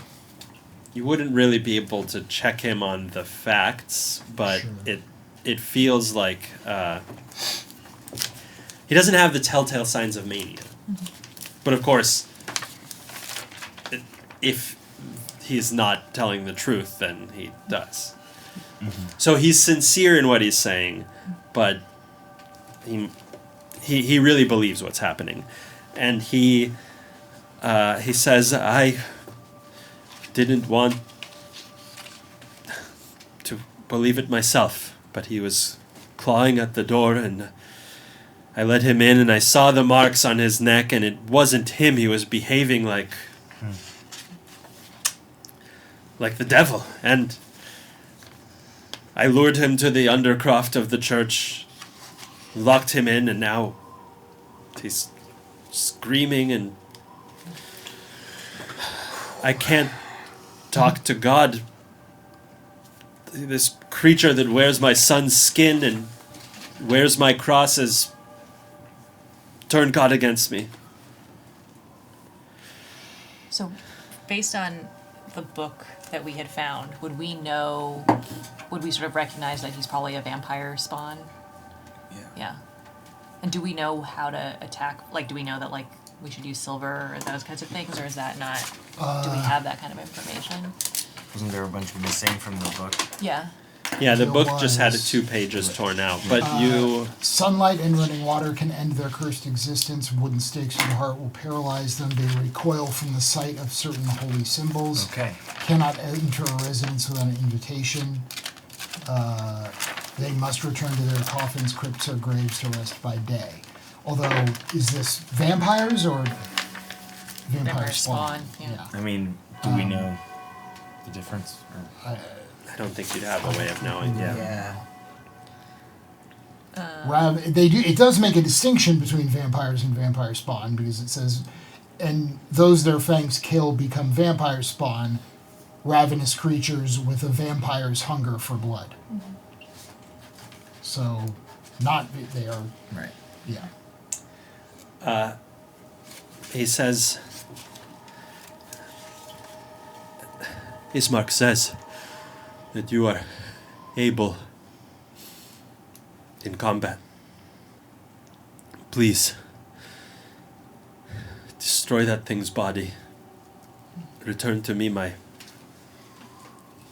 wouldn't really be able to check him on the facts, but Sure. it feels like he doesn't have the telltale signs of mania. But of course, if he's not telling the truth, then he does. So he's sincere in what he's saying, but he really believes what's happening, and he says, I didn't want to believe it myself, but he was clawing at the door, and I let him in, and I saw the marks on his neck, and it wasn't him. He was behaving like the devil, and I lured him to the undercroft of the church, locked him in, and now he's screaming, and I can't talk to God. This creature that wears my son's skin and wears my cross has turned God against me. So, based on the book that we had found, would we sort of recognize that he's probably a vampire spawn? Yeah. And do we know how to attack? Do we know that, we should use silver or those kinds of things, or is that not? Do we have that kind of information? Wasn't there a bunch missing from the book? Yeah. Yeah, the There book just had was. 2 pages torn out, but you... Sunlight and running water can end their cursed existence. Wooden stakes to the heart will paralyze them. They recoil from the sight of certain holy symbols. Okay. Cannot enter a residence without an invitation. They must return to their coffins, crypts, or graves to rest by day. Although, is this vampires or vampire spawn? Yeah. I mean, do we know the difference? Or? I don't think you'd have a way of knowing. Yeah. It does make a distinction between vampires and vampire spawn, because it says, and those their fangs kill become vampire spawn, ravenous creatures with a vampire's hunger for blood. Mm-hmm. So, they are, Right. yeah. He says, Ismark says that you are able in combat. Please, destroy that thing's body. Return to me my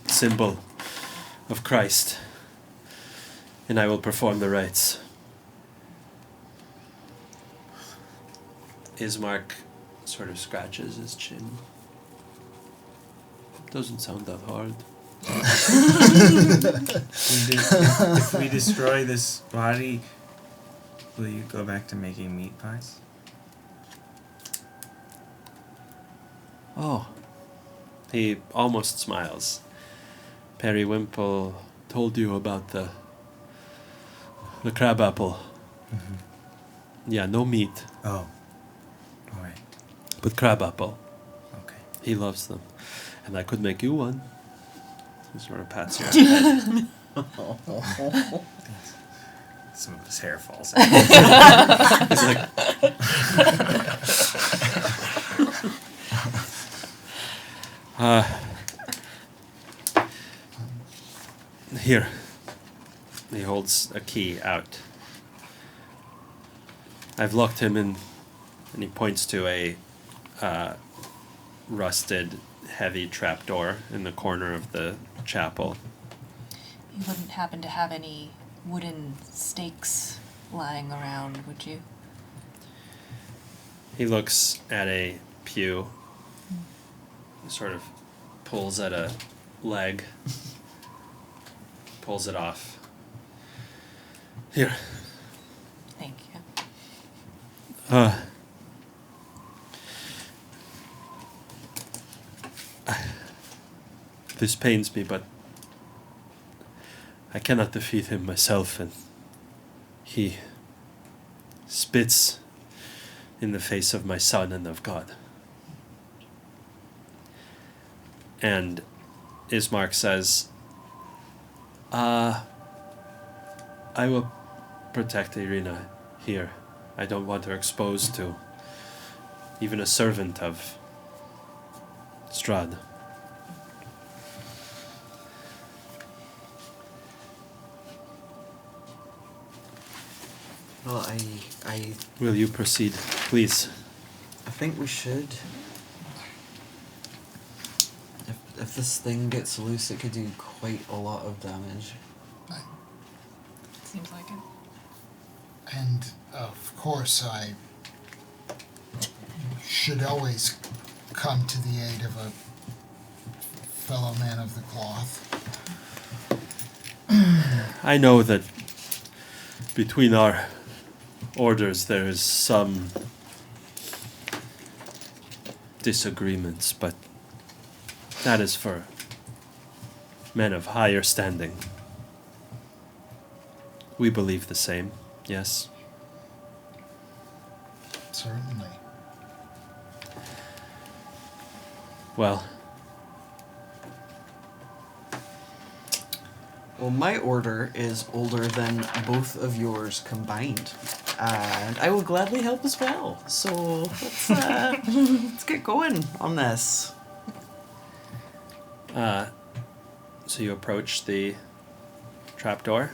symbol of Christ, and I will perform the rites. Ismark sort of scratches his chin. Doesn't sound that hard. If we destroy this body, will you go back to making meat pies? Oh. He almost smiles. Periwinkle told you about the crab apple. Mm-hmm. Yeah, no meat, Oh. Alright. but crab apple. Okay. He loves them. And I could make you one. He sort of pats your head. Some of his hair falls out. He's like, here. He holds a key out. I've locked him in, and he points to a rusted, heavy trapdoor in the corner of the chapel. You wouldn't happen to have any wooden stakes lying around, would you? He looks at a pew, sort of pulls at a leg, pulls it off. Here. Thank you. This pains me, but I cannot defeat him myself, and he spits in the face of my son and of God. And Ismark says, I will protect Irina here. I don't want her exposed to even a servant of Strahd. Well, I Will you proceed, please? think we should. If this thing gets loose, it could do quite a lot of damage. Seems like it. And of course, I should always come to the aid of a fellow man of the cloth. I know that between our orders there is some disagreements, but that is for men of higher standing. We believe the same, yes? Certainly. Well, My order is older than both of yours combined. And I will gladly help as well. So let's get going on this. so you approach the trapdoor.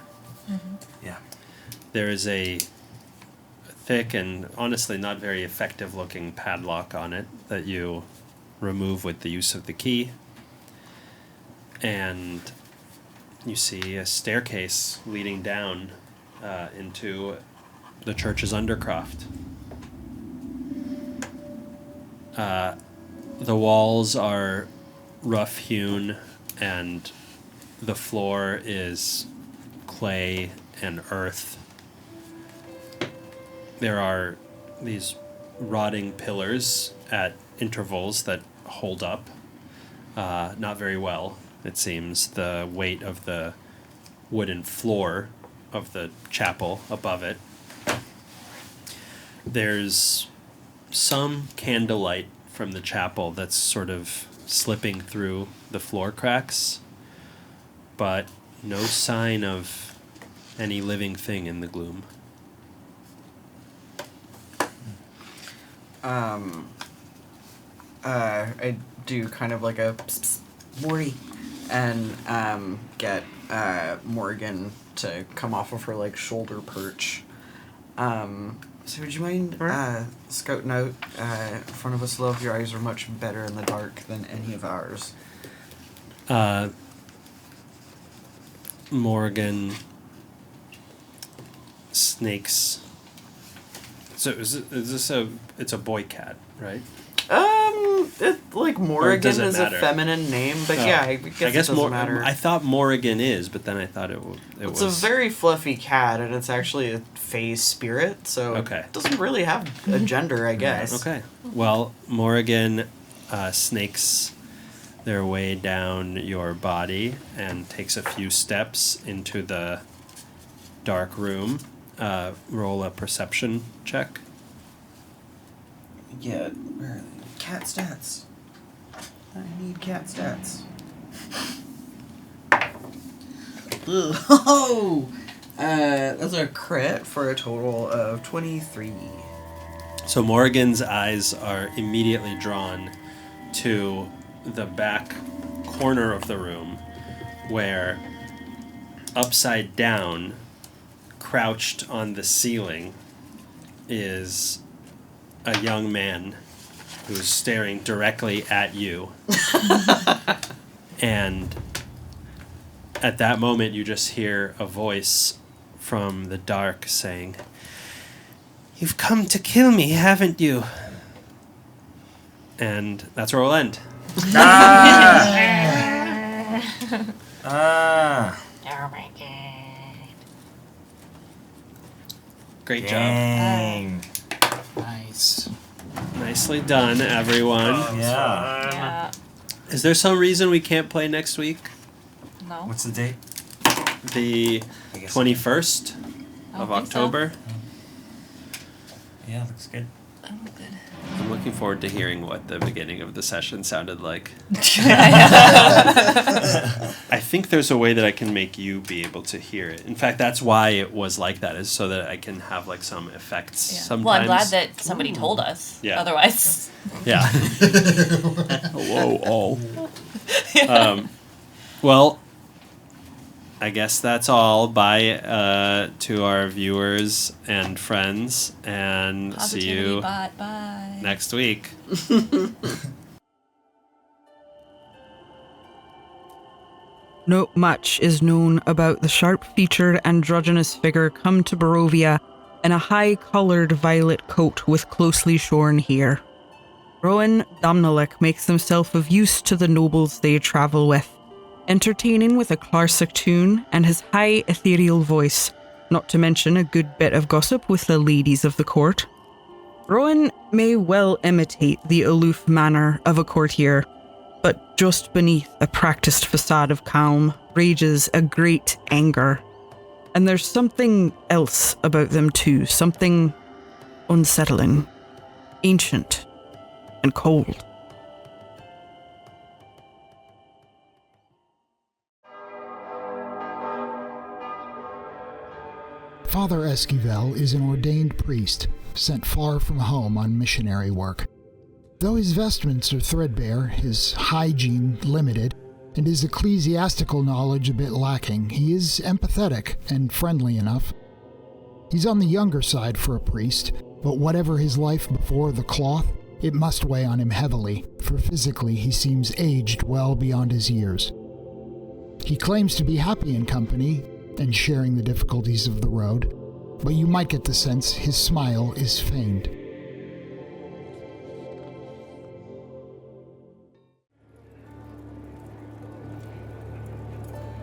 Yeah. There is a thick and honestly not very effective looking padlock on it that you remove with the use of the key. And you see a staircase leading down into the church's undercroft. The walls are rough hewn and the floor is clay and earth. There are these rotting pillars at intervals that hold up, not very well, it seems. The weight of the wooden floor of the chapel above it. There's some candlelight from the chapel that's sort of slipping through the floor cracks, but no sign of any living thing in the gloom. I do kind of like a pss, pss, Morty, and get Morgan to come off of her like shoulder perch. So would you mind scouting out in front of us, love? Your eyes are much better in the dark than any of ours. Morgan snakes. So it's a boy cat, right? Morrigan is matter? a feminine name, but yeah, I guess it doesn't matter. I thought Morrigan is, but then I thought it was. It's a very fluffy cat, and it's actually a fae spirit, so it doesn't really have a gender, I guess. Okay. Well, Morrigan snakes their way down your body and takes a few steps into the dark room. Roll a perception check. Yeah, where are they? Cat stats. I need cat stats. Oh! That's a crit for a total of 23. So Morrigan's eyes are immediately drawn to the back corner of the room where, upside down, crouched on the ceiling, is a young man who's staring directly at you. And at that moment, you just hear a voice from the dark saying, "You've come to kill me, haven't you?" And that's where we'll end. Oh my god. Great Dang. Nice. job. Nicely done, everyone. Yeah. Yeah. Is there some reason we can't play next week? No. What's the date? The I guess 21st I of don't think so. October? Yeah, looks good. Oh, good. I'm looking forward to hearing what the beginning of the session sounded like. I think there's a way that I can make you be able to hear it. In fact, that's why it was like that, is so that I can have like some effects Yeah. sometimes. Well, I'm glad that somebody told us. Yeah. Otherwise. Yeah. Whoa, oh. Well, I guess that's all. Bye to our viewers and friends, and see Positivity you bot, bye. next week. Not much is known about the sharp-featured androgynous figure come to Barovia in a high-coloured violet coat with closely shorn hair. Rowan Damnalek makes himself of use to the nobles they travel with, entertaining with a classic tune and his high ethereal voice, not to mention a good bit of gossip with the ladies of the court. Rowan may well imitate the aloof manner of a courtier, but just beneath a practiced facade of calm rages a great anger. And there's something else about them too, something unsettling, ancient, and cold. Father Esquivel is an ordained priest, sent far from home on missionary work. Though his vestments are threadbare, his hygiene limited, and his ecclesiastical knowledge a bit lacking, he is empathetic and friendly enough. He's on the younger side for a priest, but whatever his life before the cloth, it must weigh on him heavily, for physically he seems aged well beyond his years. He claims to be happy in company and sharing the difficulties of the road, but you might get the sense his smile is feigned.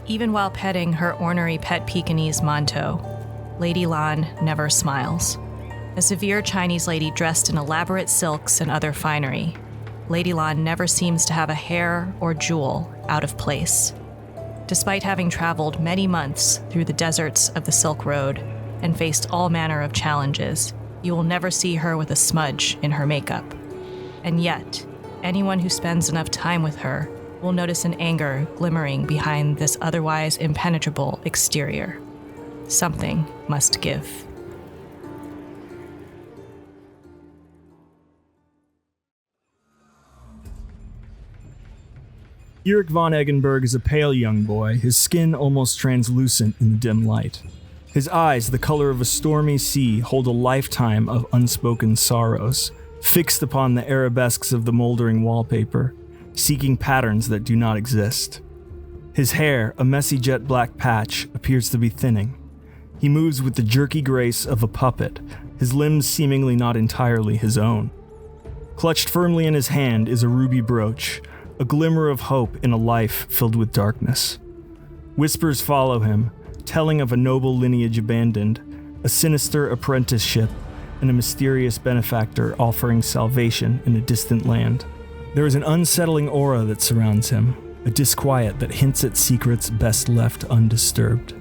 Even while petting her ornery pet Pekingese Monto, Lady Lan never smiles. A severe Chinese lady dressed in elaborate silks and other finery, Lady Lan never seems to have a hair or jewel out of place. Despite having traveled many months through the deserts of the Silk Road and faced all manner of challenges, you will never see her with a smudge in her makeup. And yet, anyone who spends enough time with her will notice an anger glimmering behind this otherwise impenetrable exterior. Something must give. Erik von Eggenberg is a pale young boy, his skin almost translucent in the dim light. His eyes, the color of a stormy sea, hold a lifetime of unspoken sorrows, fixed upon the arabesques of the moldering wallpaper, seeking patterns that do not exist. His hair, a messy jet black patch, appears to be thinning. He moves with the jerky grace of a puppet, his limbs seemingly not entirely his own. Clutched firmly in his hand is a ruby brooch, a glimmer of hope in a life filled with darkness. Whispers follow him, telling of a noble lineage abandoned, a sinister apprenticeship, and a mysterious benefactor offering salvation in a distant land. There is an unsettling aura that surrounds him, a disquiet that hints at secrets best left undisturbed.